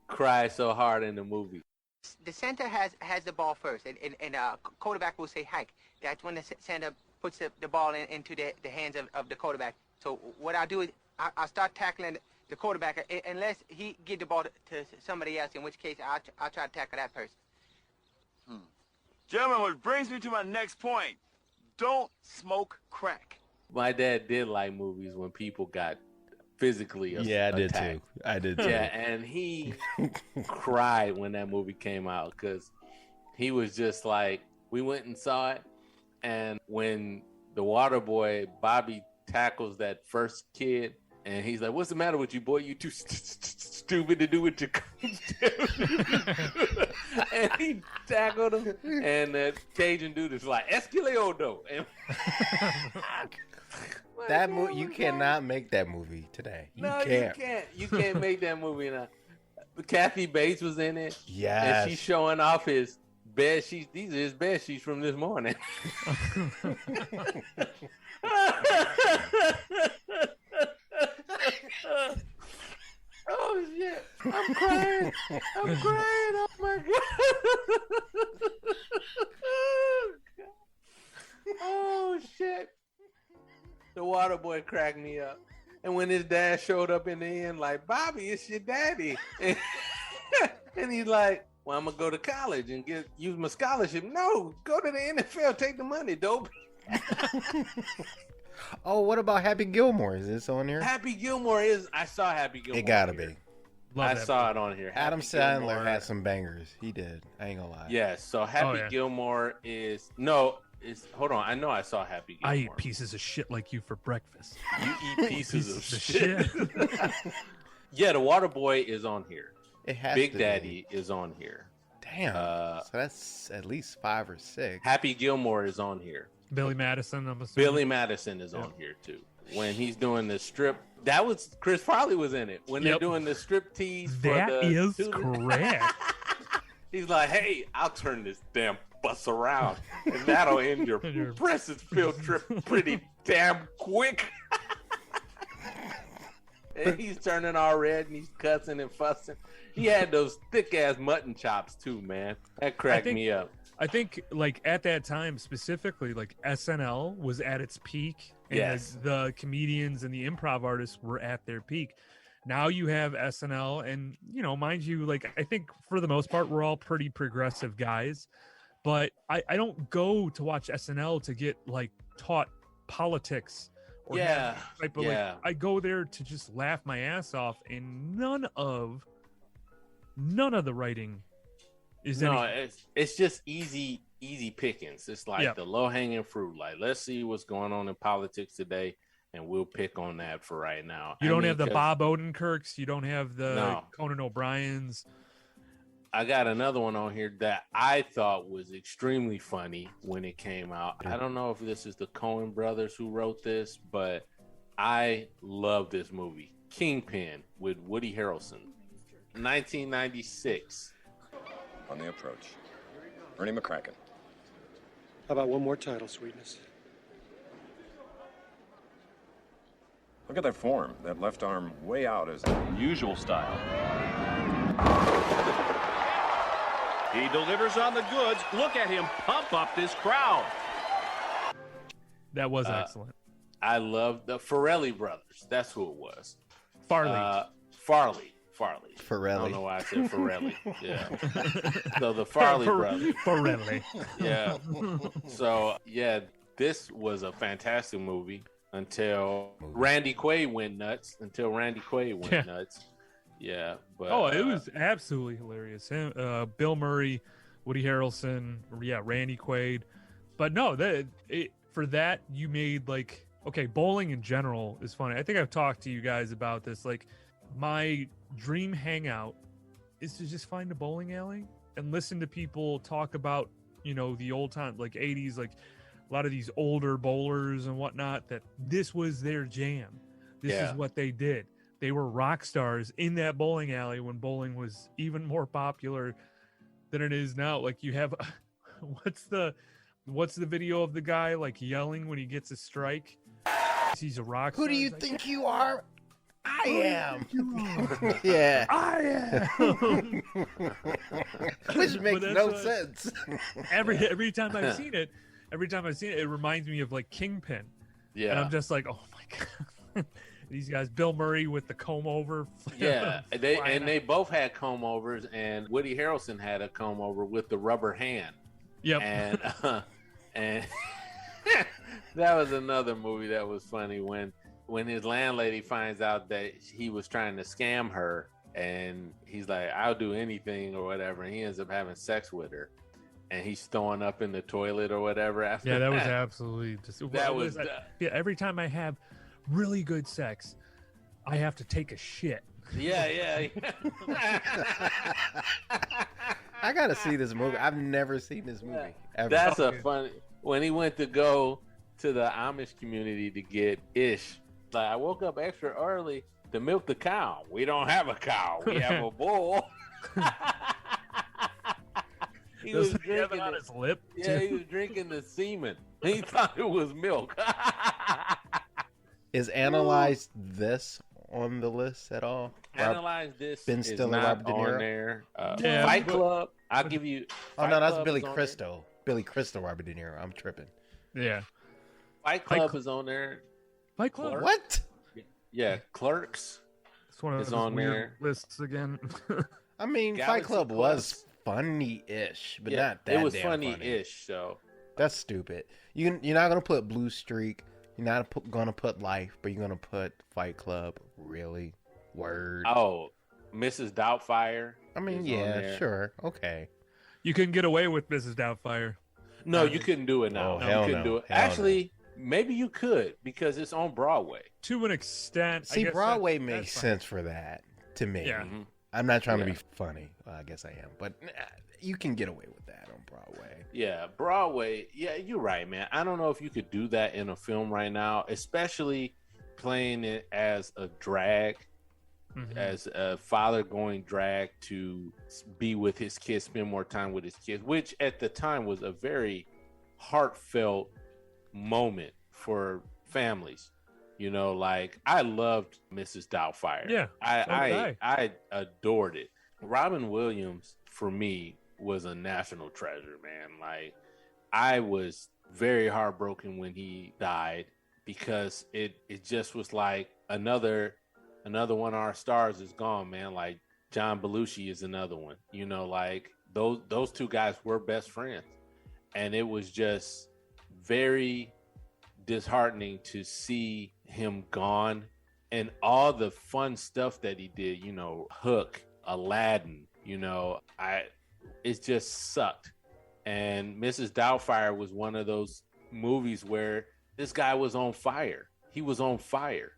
cry so hard in a movie. The center has the ball first, and quarterback will say hike. That's when the center puts the ball into the hands of the quarterback. So what I'll do is I'll start tackling the quarterback unless he get the ball to somebody else, in which case I'll try to tackle that person. Gentlemen, which brings me to my next point. Don't smoke crack. My dad did like movies when people got physically Yeah, I did attacked. too. I did too. Yeah, and he cried when that movie came out because he was just like, we went and saw it, and when the Waterboy, Bobby tackles that first kid, and he's like, what's the matter with you, boy? You too stupid to do what you and he tackled him, and that Cajun dude is like, Escaliodo. And That movie, you cannot make that movie today. You no, can't. you can't. You can't make that movie now. Kathy Bates was in it. Yes. And she's showing off his bed sheets. These are his bed sheets from this morning. Oh shit! I'm crying. I'm crying. Oh my god. Oh shit! The Waterboy cracked me up. And when his dad showed up in the end, like, Bobby, it's your daddy. And he's like, well, I'm gonna go to college and use my scholarship. No, go to the NFL, take the money, dope. Oh, what about Happy Gilmore? Is this on here? Happy Gilmore is. I saw Happy Gilmore. It gotta be. I saw it on here. Adam Happy Sandler Gilmore. had some bangers. He did. I ain't gonna lie. Yes. So Happy Gilmore is hold on. I know I saw Happy Gilmore. I eat pieces of shit like you for breakfast. You eat pieces of shit. Yeah, the Waterboy is on here. It has Big to Daddy is on here. Damn. So that's at least 5 or 6. Happy Gilmore is on here. Billy Madison, I'm assuming. Billy Madison is on here too. When he's doing the strip, that was Chris Farley was in it. When they're doing the strip tease. That is correct. He's like, hey, I'll turn this damn bus around, and that'll end your precious field trip pretty damn quick. And he's turning all red and he's cussing and fussing. He had those thick ass mutton chops too, man. That cracked me up. I think, like, at that time specifically, like, SNL was at its peak, and Yes. the comedians and the improv artists were at their peak. Now you have SNL, and, you know, mind you, like, I think for the most part, we're all pretty progressive guys, but I don't go to watch SNL to get, like, taught politics. Or Yeah, type of, yeah. like, I go there to just laugh my ass off, and none of the writing is it's just easy pickings. It's like the low hanging fruit. Like, let's see what's going on in politics today, and we'll pick on that for right now. You don't have the Bob Odenkirks. You don't have the No. Conan O'Briens. I got another one on here that I thought was extremely funny when it came out. I don't know if this is the Coen Brothers who wrote this, but I love this movie. Kingpin with Woody Harrelson. 1996. On the approach. Ernie McCracken. How about one more title, sweetness? Look at that form. That left arm way out is unusual style. He delivers on the goods. Look at him pump up this crowd. That was excellent. I love the Farrelly brothers. That's who it was. Farley. Farley. Farrelly. I don't know why I said Farrelly. Yeah. So the Farley brothers. Farrelly. Yeah. So, yeah, this was a fantastic movie until Randy Quaid went nuts. Nuts. Yeah. But, it was absolutely hilarious. Bill Murray, Woody Harrelson, Randy Quaid. But no, for that, you made, like, okay, bowling in general is funny. I think I've talked to you guys about this. Like, my dream hangout is to just find a bowling alley and listen to people talk about, you know, the old time, like 80s, like a lot of these older bowlers and whatnot, that this was their jam. This is what they did. they were rock stars in that bowling alley when bowling was even more popular than it is now. Like you have, what's the video of the guy like yelling when he gets a strike? He's a rock star. Who do you think you are? I am. Yeah. I am. Which makes no sense. Every time I've seen it, it reminds me of like Kingpin. Yeah. And I'm just like, oh my God. These guys, Bill Murray with the comb over. Yeah. They both had comb overs, and Woody Harrelson had a comb over with the rubber hand. Yep. And that was another movie that was funny when his landlady finds out that he was trying to scam her, and he's like, I'll do anything or whatever, and he ends up having sex with her, and he's throwing up in the toilet or whatever after that was absolutely just every time I have really good sex, I have to take a shit. Yeah. I gotta see this movie. I've never seen this movie ever. That's a funny, when he went to go to the Amish community to get ish. Like, I woke up extra early to milk the cow. We don't have a cow. We have a bull. He was drinking on his lip. Yeah, he was drinking the semen. He thought it was milk. Is Analyze This on the list at all? Analyze This Ben is Stiller, not Robert De Niro? on there. Fight Club, I'll give you. Oh no, that's Club Billy is on Crystal. Billy Crystal, Robert De Niro. I'm tripping. Yeah. Fight Club is on there. Fight Club. Clerks? What? Yeah, Clerks. It's one of is those on weird there. lists again. I mean, Fight Galaxy Club Quest. was funny-ish, but not that it was damn funny-ish. So that's stupid. You're not gonna put Blue Streak. You're not gonna put Life, but you're gonna put Fight Club. Really? Word. Oh, Mrs. Doubtfire. I mean, is on yeah, there. sure, okay. You couldn't get away with Mrs. Doubtfire. No, you couldn't do it now. Oh, No, hell you couldn't no. do it. Hell Actually, maybe you could because it's on Broadway. To an extent. See, Broadway makes sense for that to me. Yeah. Mm-hmm. I'm not trying to be funny. Well, I guess I am, but you can get away with that on Broadway. Yeah, Broadway. Yeah, you're right, man. I don't know if you could do that in a film right now, especially playing it as a drag, as a father going drag to be with his kids, spend more time with his kids, which at the time was a very heartfelt moment for families. You know, like I loved Mrs. Doubtfire. Yeah, I adored it. Robin Williams for me was a national treasure, man. Like I was very heartbroken when he died because it just was like another one of our stars is gone, man. Like John Belushi is another one. You know, like those two guys were best friends, and it was just very disheartening to see him gone and all the fun stuff that he did, you know, Hook, Aladdin, you know, it just sucked. And Mrs. Doubtfire was one of those movies where this guy was on fire. He was on fire.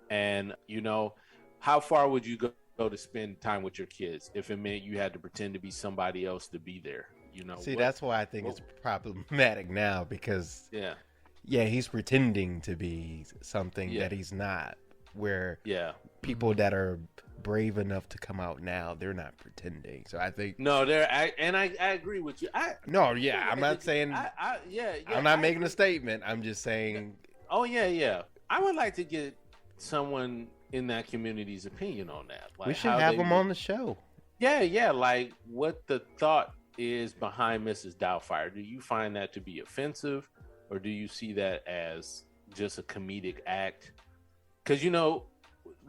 And, you know, how far would you go to spend time with your kids if it meant you had to pretend to be somebody else to be there? You know, See, that's why I think it's problematic now because yeah, he's pretending to be something that he's not. Where people that are brave enough to come out now, they're not pretending. So I think I agree with you. I'm not saying I'm not making a statement. I'm just saying. Oh yeah. I would like to get someone in that community's opinion on that. Like we should have them on the show. Yeah. Like what the thought is behind Mrs. Doubtfire. Do you find that to be offensive? Or do you see that as just a comedic act? Because, you know,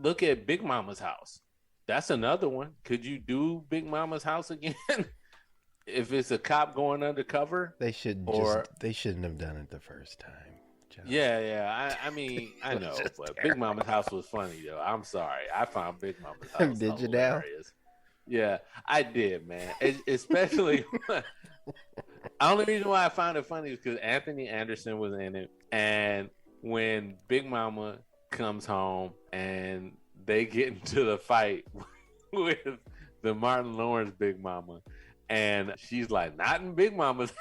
look at Big Mama's House. That's another one. Could you do Big Mama's House again? If it's a cop going undercover? They shouldn't have done it the first time. John. Yeah. I mean, I know. But Big Mama's House was funny, though. I'm sorry. I found Big Mama's House Did you hilarious. Yeah, I did, man. Especially... The only reason why I found it funny is because Anthony Anderson was in it, and when Big Mama comes home and they get into the fight with the Martin Lawrence Big Mama, and she's like, "Not in Big Mama's,"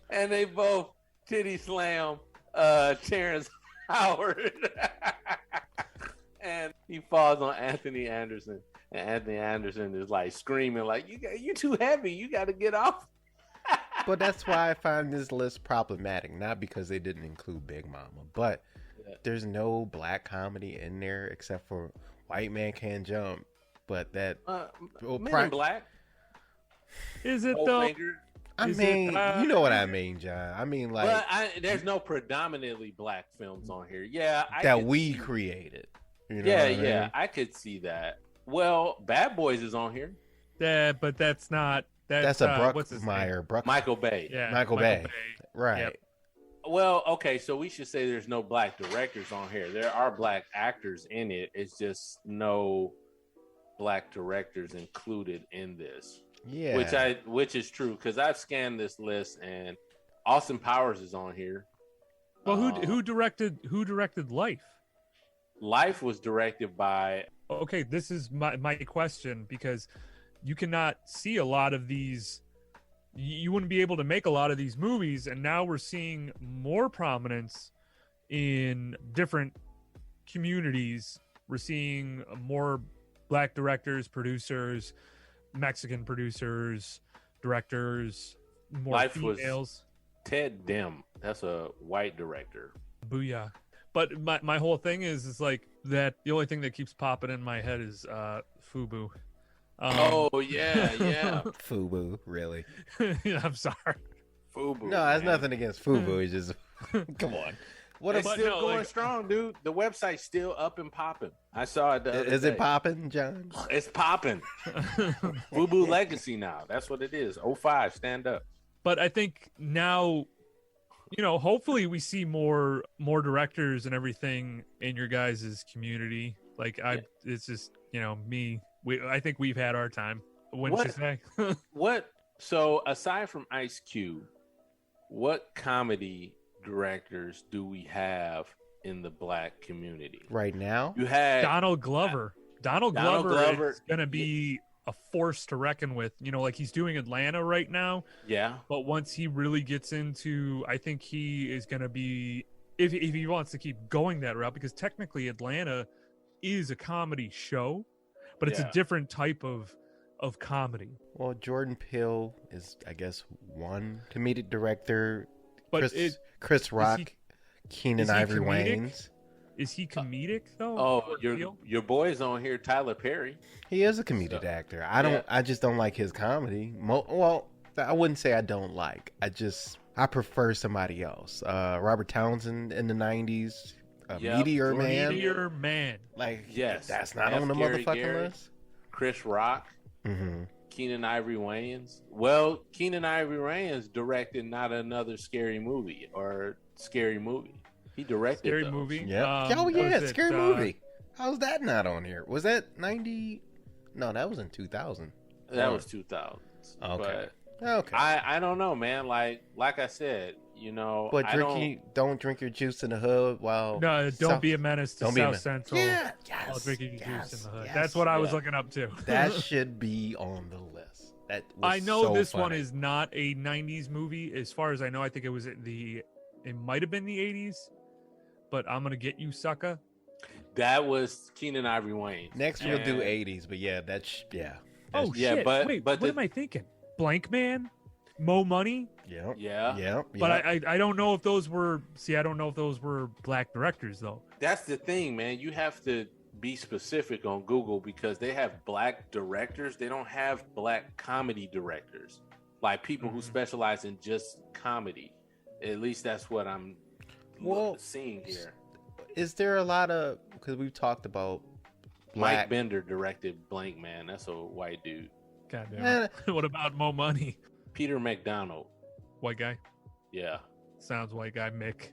and they both titty slam Terrence Howard. He falls on Anthony Anderson, and Anthony Anderson is like screaming, like, "You too heavy. You got to get off." But that's why I find this list problematic. Not because they didn't include Big Mama, but there's no black comedy in there except for White Man Can't Jump. But that Men in Black. Is it though? I mean, you know what I mean, John. I mean, like, but there's no predominantly black films on here. Yeah, we created. You know yeah, I could see that. Bad Boys is on here. Yeah, but that's not. That's a Bruckmeyer. Michael Bay. Yeah, Michael Bay. Right. Yep. Well, okay, so we should say there's no black directors on here. There are black actors in it. It's just no black directors included in this. Yeah, which is true because I've scanned this list and Austin Powers is on here. Well, who directed Life? Life was directed by. Okay, this is my question because you cannot see a lot of these. You wouldn't be able to make a lot of these movies, and now we're seeing more prominence in different communities. We're seeing more black directors, producers, Mexican producers, directors, more Life females. Was Ted Dim. That's a white director. Booyah. But my whole thing is like that. The only thing that keeps popping in my head is FUBU. Oh yeah. FUBU, really? Yeah, I'm sorry. FUBU. No, that's nothing against FUBU. It's just come on. It's still going strong, dude. The website's still up and popping. I saw it the other day. Is it popping, John? It's popping. FUBU Legacy now. That's what it is. 05, stand up. But I think now, hopefully we see more directors and everything in your guys' community. Like it's just, me. I think we've had our time. Wouldn't you say? So aside from Ice Cube, what comedy directors do we have in the black community right now? You had Donald Glover. Donald Glover is going to be a force to reckon with. Like he's doing Atlanta right now. Yeah. But once he really gets into, I think he is going to be, if he wants to keep going that route, because technically Atlanta is a comedy show, but it's a different type of comedy. Well, Jordan Peele is, I guess, one comedic director. But Chris Rock, Keenan Ivory Wayans. Is he comedic though? Oh, your boy's on here, Tyler Perry. He is a comedic actor. I just don't like his comedy. Well, I wouldn't say I don't like. I prefer somebody else. Robert Townsend in the 90s. Meteor Man. Meteor Man. Like, yes, that's not on the motherfucking list. Chris Rock. Mm-hmm. Keenan Ivory Wayans. Well, Keenan Ivory Wayans directed Not Another Scary Movie or Scary Movie. He directed Scary those. Movie. Yeah. Scary Movie. How's that not on here? Was that 90? No, that was in 2000. That was 2000. Okay. But I don't know, man. Like I said, But don't drink your juice in the hood while. No, don't be a menace to South Central. Yeah, while drinking your juice in the hood. That's what I was looking up to. That should be on the list. That was I know this funny. one is not a 90s movie. As far as I know, I think it was it might have been the 80s. But I'm gonna get you, sucker. That was Keenan Ivory Wayans. Next we'll do 80s, but Oh shit! Wait, what am I thinking? Blank Man, Mo Money. Yeah. But I don't know if those were. I don't know if those were black directors though. That's the thing, man. You have to be specific on Google because they have black directors. They don't have black comedy directors, like people who specialize in just comedy. At least that's what I'm seeing here. Is there a lot of, because we've talked about black... Mike Bender directed Blank Man. That's a white dude. Goddamn. What about Mo Money? Peter McDonald. White guy? Yeah. Sounds white guy, Mick.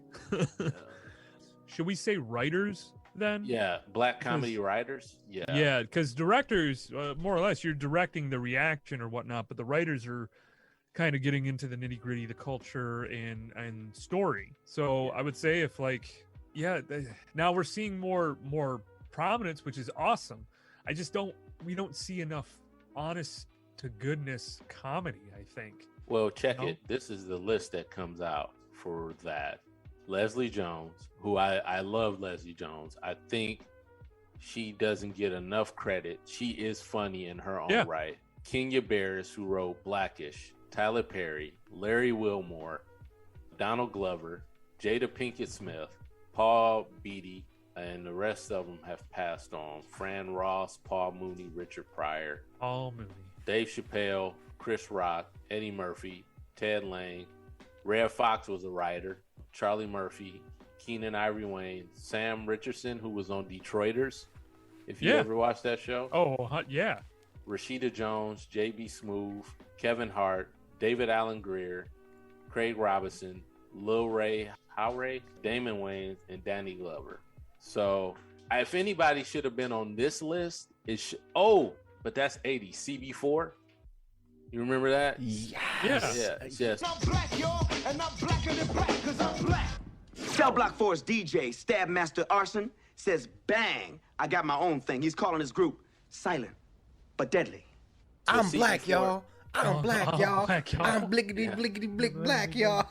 Should we say writers then? Yeah, black comedy writers. Yeah. Yeah, because directors, more or less, you're directing the reaction or whatnot, but the writers are kind of getting into the nitty gritty, the culture and story. So I would say if now we're seeing more prominence, which is awesome. We don't see enough honest to goodness comedy, I think. Well, check it. This is the list that comes out for that. Leslie Jones, who I love Leslie Jones. I think she doesn't get enough credit. She is funny in her own right. Kenya Barris, who wrote Blackish, Tyler Perry, Larry Wilmore, Donald Glover, Jada Pinkett Smith, Paul Beatty, and the rest of them have passed on. Fran Ross, Paul Mooney, Richard Pryor, Dave Chappelle, Chris Rock, Eddie Murphy, Ted Lang, Red Fox was a writer, Charlie Murphy, Keenan Ivory Wayne, Sam Richardson, who was on Detroiters, if you ever watched that show. Rashida Jones, J.B. Smoove, Kevin Hart, David Allen Greer, Craig Robinson, Lil Ray Howray, Damon Wayans, and Danny Glover. So if anybody should have been on this list, but that's 80. CB4. You remember that? Yes. I'm black, y'all, and I'm blacker than black because I'm black. Cell Block 4's DJ, Stabmaster Arson, says, bang, I got my own thing. He's calling his group Silent but Deadly. I'm black, y'all. I'm black, y'all. I'm blickety, blickety, blick black, y'all.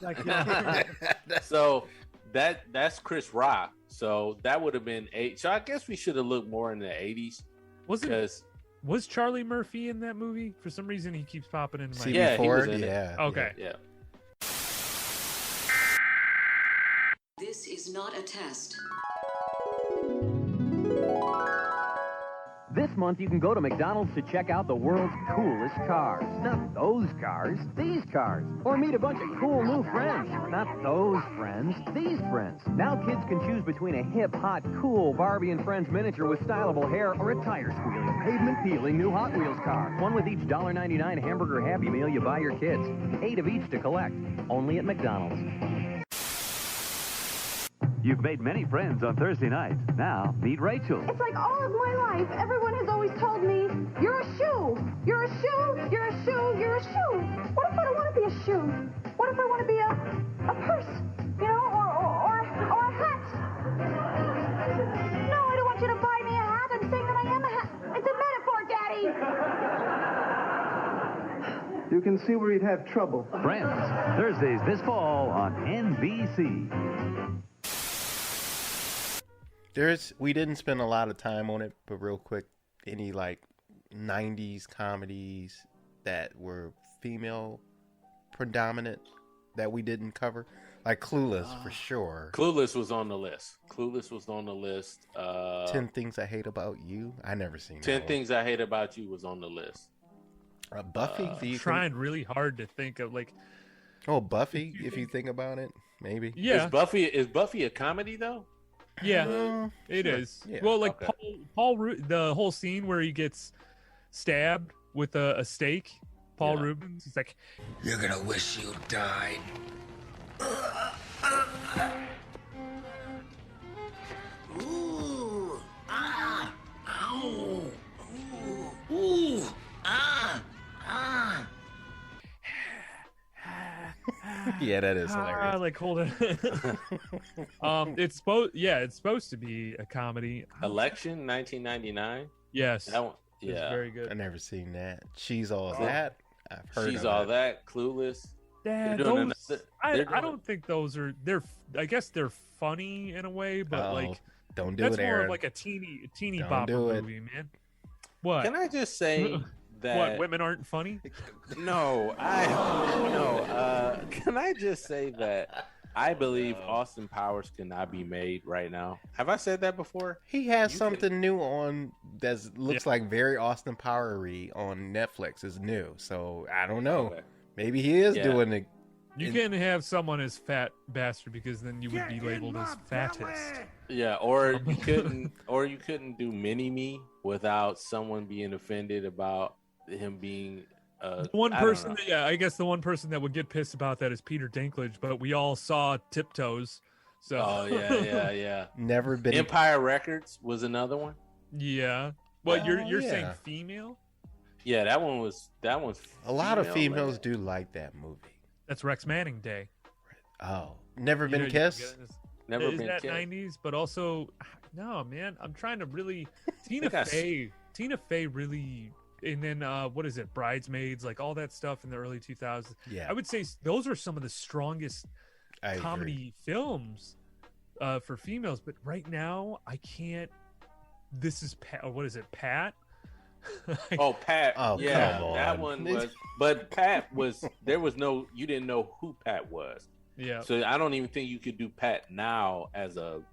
So that's Chris Rock. So that would have been 8. So I guess we should have looked more in the 80s. Was Charlie Murphy in that movie? For some reason, he keeps popping into my head. Yeah, he was in it. Okay. Yeah. This is not a test. This month, you can go to McDonald's to check out the world's coolest cars. Not those cars, these cars. Or meet a bunch of cool new friends. Not those friends, these friends. Now kids can choose between a hip, hot, cool Barbie and Friends miniature with stylable hair or a tire-squealing, pavement-peeling new Hot Wheels car. One with each $1.99 hamburger Happy Meal you buy your kids. 8 of each to collect. Only at McDonald's. You've made many friends on Thursday night. Now, meet Rachel. It's like all of my life, everyone has always told me, you're a shoe. You're a shoe. You're a shoe. You're a shoe. What if I don't want to be a shoe? What if I want to be a purse? You know, or a hat? No, I don't want you to buy me a hat and saying that I am a hat. It's a metaphor, Daddy. You can see where you'd have trouble. Friends, Thursdays this fall on NBC. We didn't spend a lot of time on it, but real quick, any like 90s comedies that were female predominant that we didn't cover? Like Clueless, for sure. Clueless was on the list. 10 Things I Hate About You. I never seen that 10 Things I Hate About You was on the list. Buffy? Trying really hard to think of like... Oh, Buffy, if you think about it, maybe. Yeah. Is Buffy a comedy, though? Yeah, it is. Yeah. Well, like Paul the whole scene where he gets stabbed with a stake. Paul Rubens, he's like, "You're gonna wish you died." Ooh, ah, ow, ooh, ah, ah. Yeah, that is hilarious. Like, hold it. It's supposed to be a comedy. Election 1999. Yes, that one. Yeah, Yeah, very good. I never seen that. She's All That. I've heard She's of All it. That. Clueless. Yeah, They're doing I don't think those are. I guess they're funny in a way, but like, don't do that's it, more Aaron. of like a teeny Don't bopper do it. movie, man. What? Can I just say that what, women aren't funny? No, can I just say that I believe Austin Powers cannot be made right now? Have I said that before? He has something new on that looks like very Austin Power-y on Netflix. Is new, so I don't know. Okay. Maybe he is doing it. You can't have someone as fat bastard because then you would be labeled as fattest. Yeah, or you couldn't do Mini Me without someone being offended about him being One person, I guess the one person that would get pissed about that is Peter Dinklage, but we all saw Tiptoes. So Oh yeah. Never been. Empire Records was another one. Yeah. Well, you're yeah. saying female? Yeah, that one's A lot of female, females like do like that movie. That's Rex Manning Day. Oh, Never Been You know, Kissed. Never is Been that Kissed. 90s? But also, no, man. I'm trying to really Tina Fey really. And then what is it? Bridesmaids, like all that stuff in the early 2000s. Yeah. I would say those are some of the strongest I comedy films for females. But right now, I can't This Is Pat. What is it, Pat? Oh, Pat. Oh, yeah, come on. that one was. But Pat was. There was no. You didn't know who Pat was. Yeah. So I don't even think you could do Pat now as a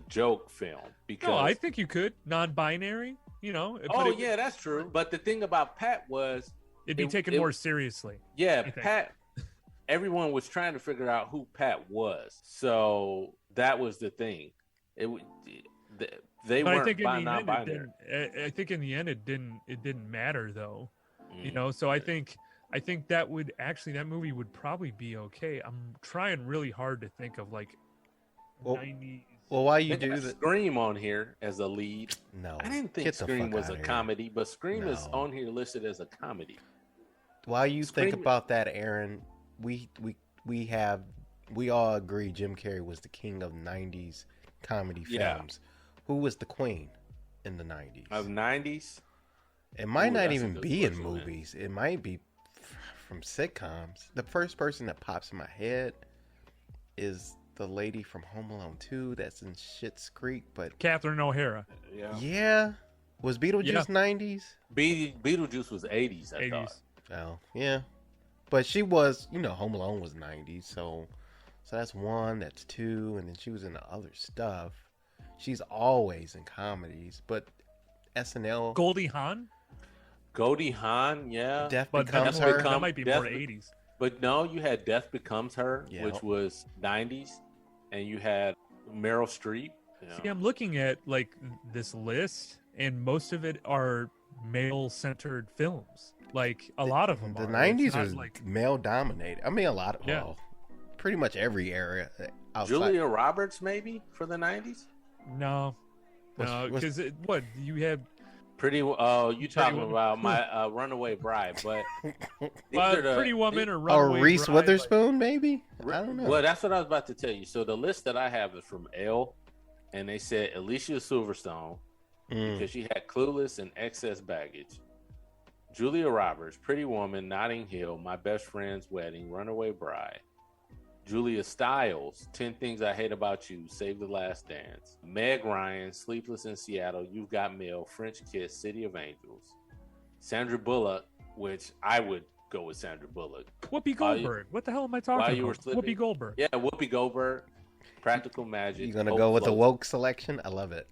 joke film because. No, I think you could non-binary. You know. Oh yeah, that's true. But the thing about Pat was it'd be taken more seriously. Yeah, Pat. Everyone was trying to figure out who Pat was, so that was the thing. They weren't non-binary. I think in the end it didn't matter though. You know, so I think that would actually, that movie would probably be okay. I'm trying really hard to think of like 90s. Well, why you do that? Scream on here as a lead? No, I didn't think Scream was a comedy, but Scream is on here listed as a comedy. While you think about that, Aaron, we all agree Jim Carrey was the king of 90s comedy films. Who was the queen in the 90s? Of 90s? It might not even be in movies. It might be from sitcoms. The first person that pops in my head is the lady from Home Alone 2 that's in Schitt's Creek, but Catherine O'Hara. Yeah. Was Beetlejuice 90s? Beetlejuice was 80s, I 80s. thought. Oh, yeah. But she was, Home Alone was 90s, so that's one, that's two, and then she was in the other stuff. She's always in comedies, but SNL. Goldie Hawn? Goldie Hawn, yeah. Death Becomes Her. That might be more 80s. But no, you had Death Becomes Her, which was 90s, and you had Meryl Streep. See, I'm looking at like this list, and most of it are male-centered films. Like a lot of them. The 90s was male dominated. I mean, a lot of pretty much every area. Julia Roberts, maybe for the 90s. No, because what you had. You talking about my Runaway Bride, but Pretty Woman or Runaway Reese Bride, Witherspoon, maybe? I don't know. Well, that's what I was about to tell you. So the list that I have is from Elle, and they said Alicia Silverstone because she had Clueless and Excess Baggage. Julia Roberts, Pretty Woman, Notting Hill, My Best Friend's Wedding, Runaway Bride. Julia Stiles, 10 Things I Hate About You, Save the Last Dance. Meg Ryan, Sleepless in Seattle, You've Got Mail, French Kiss, City of Angels. Sandra Bullock, which I would go with Sandra Bullock. Whoopi Goldberg. What the hell am I talking about? Whoopi Goldberg. Yeah, Whoopi Goldberg. Practical Magic. You're gonna go with the woke selection? I love it.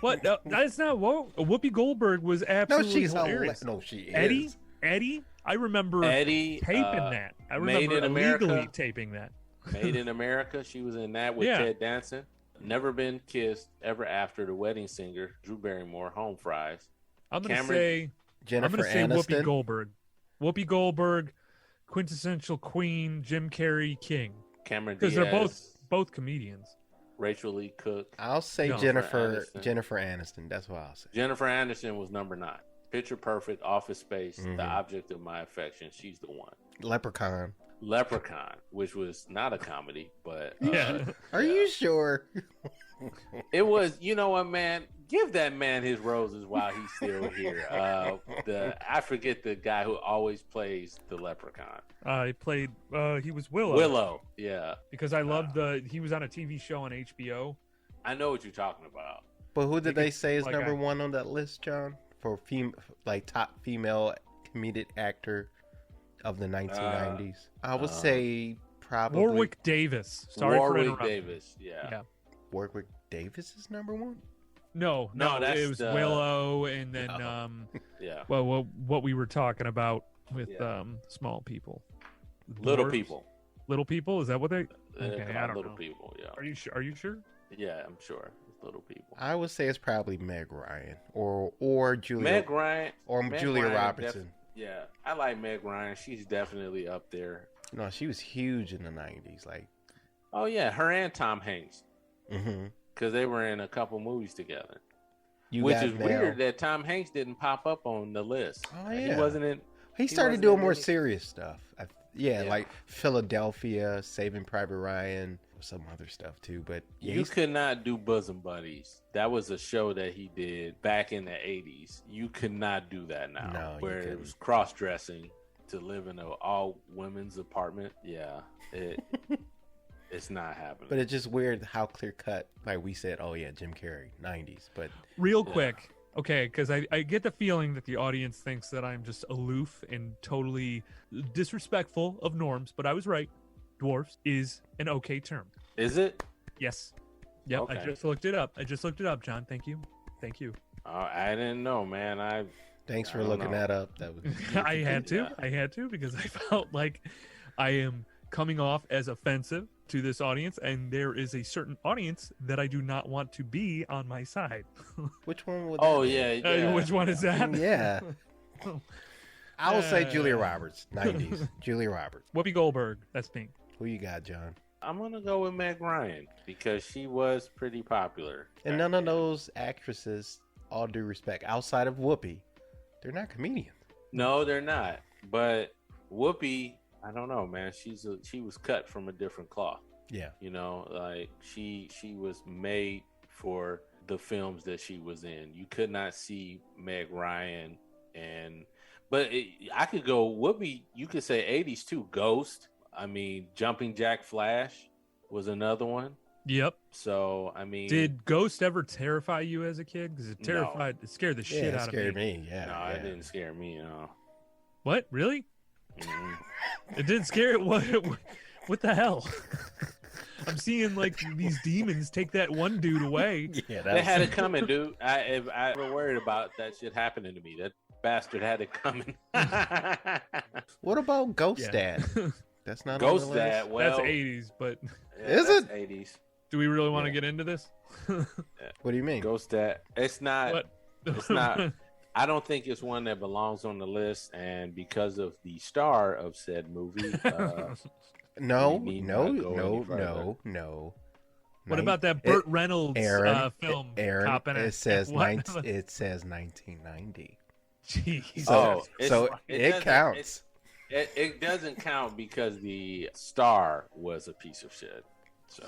What? No, that's not woke. Whoopi Goldberg was absolutely hilarious. No, she is. Eddie. I remember taping that. I remember illegally taping that. Made in America. She was in that with Ted Danson. Never Been Kissed, Ever After, The Wedding Singer, Drew Barrymore, Home Fries. I'm gonna say Jennifer Whoopi Goldberg. Whoopi Goldberg, quintessential queen, Jim Carrey, king. Cameron Diaz. Because they're both comedians. Rachel Lee Cook. I'll say Jennifer Aniston. That's what I'll say. Jennifer Aniston was number 9. Picture Perfect, Office Space, The Object of My Affection. She's the one. Leprechaun, which was not a comedy, but Are you sure? It was. You know what, man? Give that man his roses while he's still here. I forget the guy who always plays the Leprechaun. He played. He was Willow. Willow, yeah. Because I loved he was on a TV show on HBO. I know what you're talking about. But who did they say is number one on that list, John? For top female comedic actor of the 1990s, I would say probably Warwick Davis. Sorry for interrupting. Davis. Yeah. Warwick Davis is number one. No, it was Willow, and then Well, what we were talking about with small people, little people. Little people, is that what they? Okay, I don't little know. People. Yeah. Are you sure? Yeah, I'm sure. Little people. I would say it's probably Meg Ryan or Julia. Meg Ryan or Meg Julia Ryan Robertson. Yeah, I like Meg Ryan. She's definitely up there. No, she was huge in the 90s. Like, oh yeah, her and Tom Hanks. Because they were in a couple movies together. Which is weird that Tom Hanks didn't pop up on the list. Oh yeah, he wasn't in. He started doing more serious stuff. Like Philadelphia, Saving Private Ryan. Some other stuff too, but you could not do Bosom Buddies. That was a show that he did back in the 80s. You could not do that now, where it was cross-dressing to live in an all women's apartment. Yeah, It's not happening. But it's just weird how clear cut. Like we said, oh yeah, Jim Carrey, 90s. But real quick, okay, because I get the feeling that the audience thinks that I'm just aloof and totally disrespectful of norms. But I was right. Dwarfs is an okay term. Is it? Yes. Yep. Okay. I just looked it up. John. Thank you. I didn't know, man. Thanks for looking that up. That was I had to because I felt like I am coming off as offensive to this audience, and there is a certain audience that I do not want to be on my side. Which one would Oh, that be? yeah. Which one is that? Yeah. I will say Julia Roberts, 90s. Julia Roberts. Whoopi Goldberg. That's me. Who you got, John? I'm going to go with Meg Ryan because she was pretty popular. And none of those actresses, all due respect, outside of Whoopi, they're not comedians. No, they're not. But Whoopi, I don't know, man. She was cut from a different cloth. Yeah. You know, like she was made for the films that she was in. You could not see Meg Ryan but I could go Whoopi. You could say 80s too. Ghost. I mean, Jumping Jack Flash was another one. Yep. So, I mean, did Ghost ever terrify you as a kid? Because it scared the shit out of me. It scared me. Yeah. No, it didn't scare me. No. What? Really? It didn't scare it. What the hell? I'm seeing like these demons take that one dude away. Yeah, they had it coming, dude. I was worried about that shit happening to me. That bastard had it coming. What about Ghost Dad? That's not Ghost on the list. Dad. Well, that's 80s, but is it 80s? Do we really want to get into this? What do you mean? Ghost Dad. It's not. What? It's not. I don't think it's one that belongs on the list, and because of the star of said movie, no. What about that Burt Reynolds film? Aaron, Copping it says 1990. Jeez. So it counts. It doesn't count because the star was a piece of shit. So.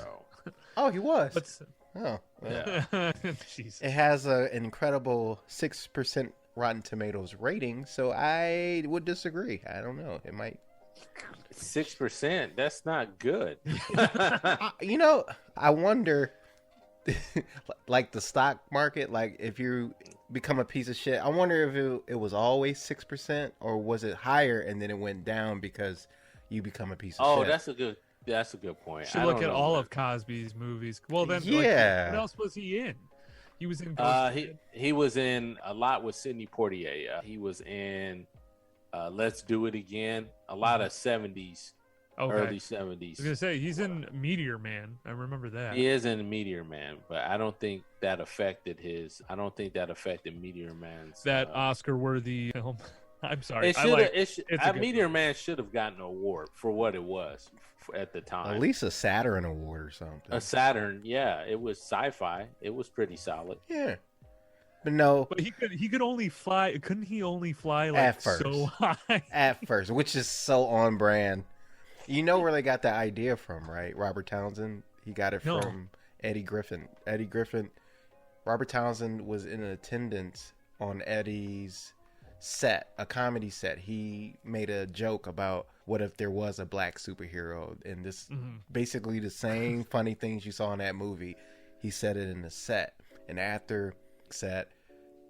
Oh, he was. Oh, well. Yeah. It has an incredible 6% Rotten Tomatoes rating, so I would disagree. I don't know. It might 6%. That's not good. You know, I wonder, like the stock market, like if you become a piece of shit, I wonder if it was always 6% or was it higher and then it went down because you become a piece of shit. Oh, that's a good point. Should look at all of Cosby's movies. Well, then, yeah. What else was he in? He was in. He was in a lot with Sidney Poitier. He was in Let's Do It Again. A lot of 70s, early 70s. I was gonna say he's in Meteor Man. I remember that. He is in Meteor Man, but I don't think that affected Meteor Man's Oscar-worthy film. I'm sorry. Meteor Man should have gotten an award for what it was at the time. At least a Saturn award or something. A Saturn, yeah. It was sci-fi. It was pretty solid. Yeah. But no. But he could only fly. Couldn't he only fly like at first. so high? At first, which is so on brand. You know where they got that idea from, right? Robert Townsend. He got it from Eddie Griffin. Robert Townsend was in attendance on Eddie's set, a comedy set. He made a joke about what if there was a black superhero, and this basically the same funny things you saw in that movie. He said it in the set, and after set,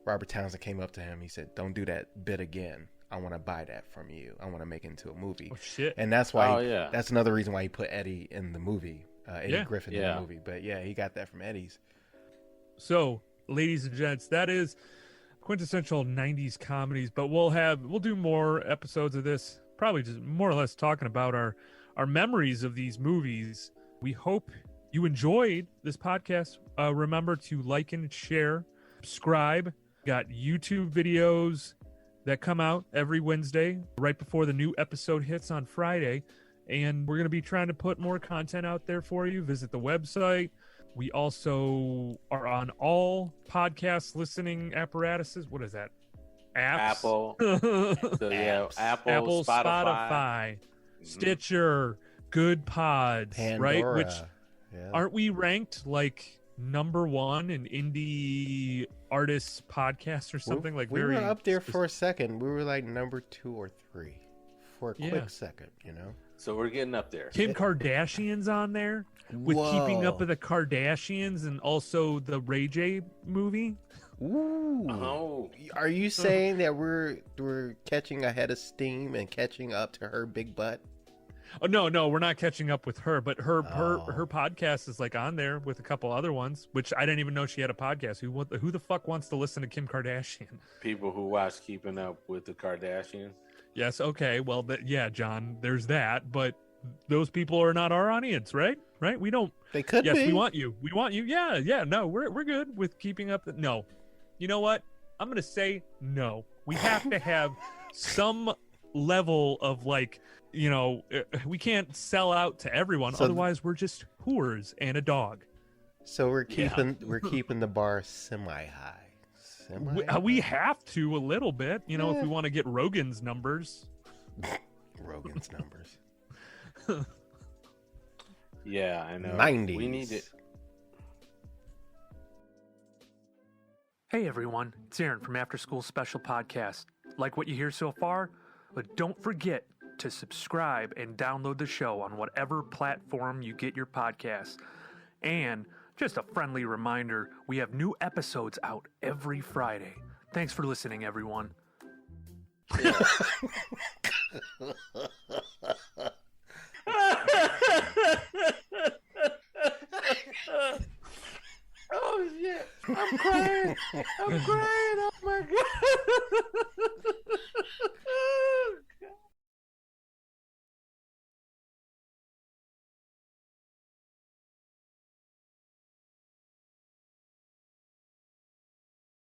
Robert Townsend came up to him. He said, "Don't do that bit again. I want to buy that from you. I want to make it into a movie." Oh shit! And that's why. That's another reason why he put Eddie in the movie. Eddie Griffin in the movie. But yeah, he got that from Eddie's. So, ladies and gents, that is quintessential 90s comedies, but we'll do more episodes of this, probably just more or less talking about our memories of these movies. We hope you enjoyed this podcast. Remember to like and share, subscribe. Got YouTube videos that come out every Wednesday right before the new episode hits on Friday, and we're going to be trying to put more content out there for you. Visit the website. We also are on all podcast listening apparatuses. What is that? Apps? Apple. Apple, Spotify, Stitcher, Good Pods, Pandora, right? Which aren't we ranked like #1 in indie artists podcast or something? We were up there for a second. We were like number 2 or 3 for a quick second, you know. So we're getting up there. Kim Kardashian's on there with Keeping Up with the Kardashians and also the Ray J movie. Ooh. Oh. Are you saying that we're catching ahead of steam and catching up to her big butt? Oh no, we're not catching up with her, but her podcast is like on there with a couple other ones, which I didn't even know she had a podcast. Who the fuck wants to listen to Kim Kardashian? People who watch Keeping Up with the Kardashians. Yes, okay. Well, yeah, John, there's that, but those people are not our audience, right? Right? We don't. They could be. Yes, we want you. We want you. Yeah. No, we're good with keeping up. No. You know what? I'm going to say no. We have to have some level of like, you know, we can't sell out to everyone. So otherwise, we're just whores and a dog. So we're keeping the bar semi-high. We have to a little bit, you know, if we want to get Rogan's numbers. Rogan's numbers. Yeah, I know. 90s. We need it. Hey everyone, it's Aaron from After School Special Podcast. Like what you hear so far? But don't forget to subscribe and download the show on whatever platform you get your podcasts. And just a friendly reminder, we have new episodes out every Friday. Thanks for listening, everyone. Oh shit! I'm crying! Oh my god!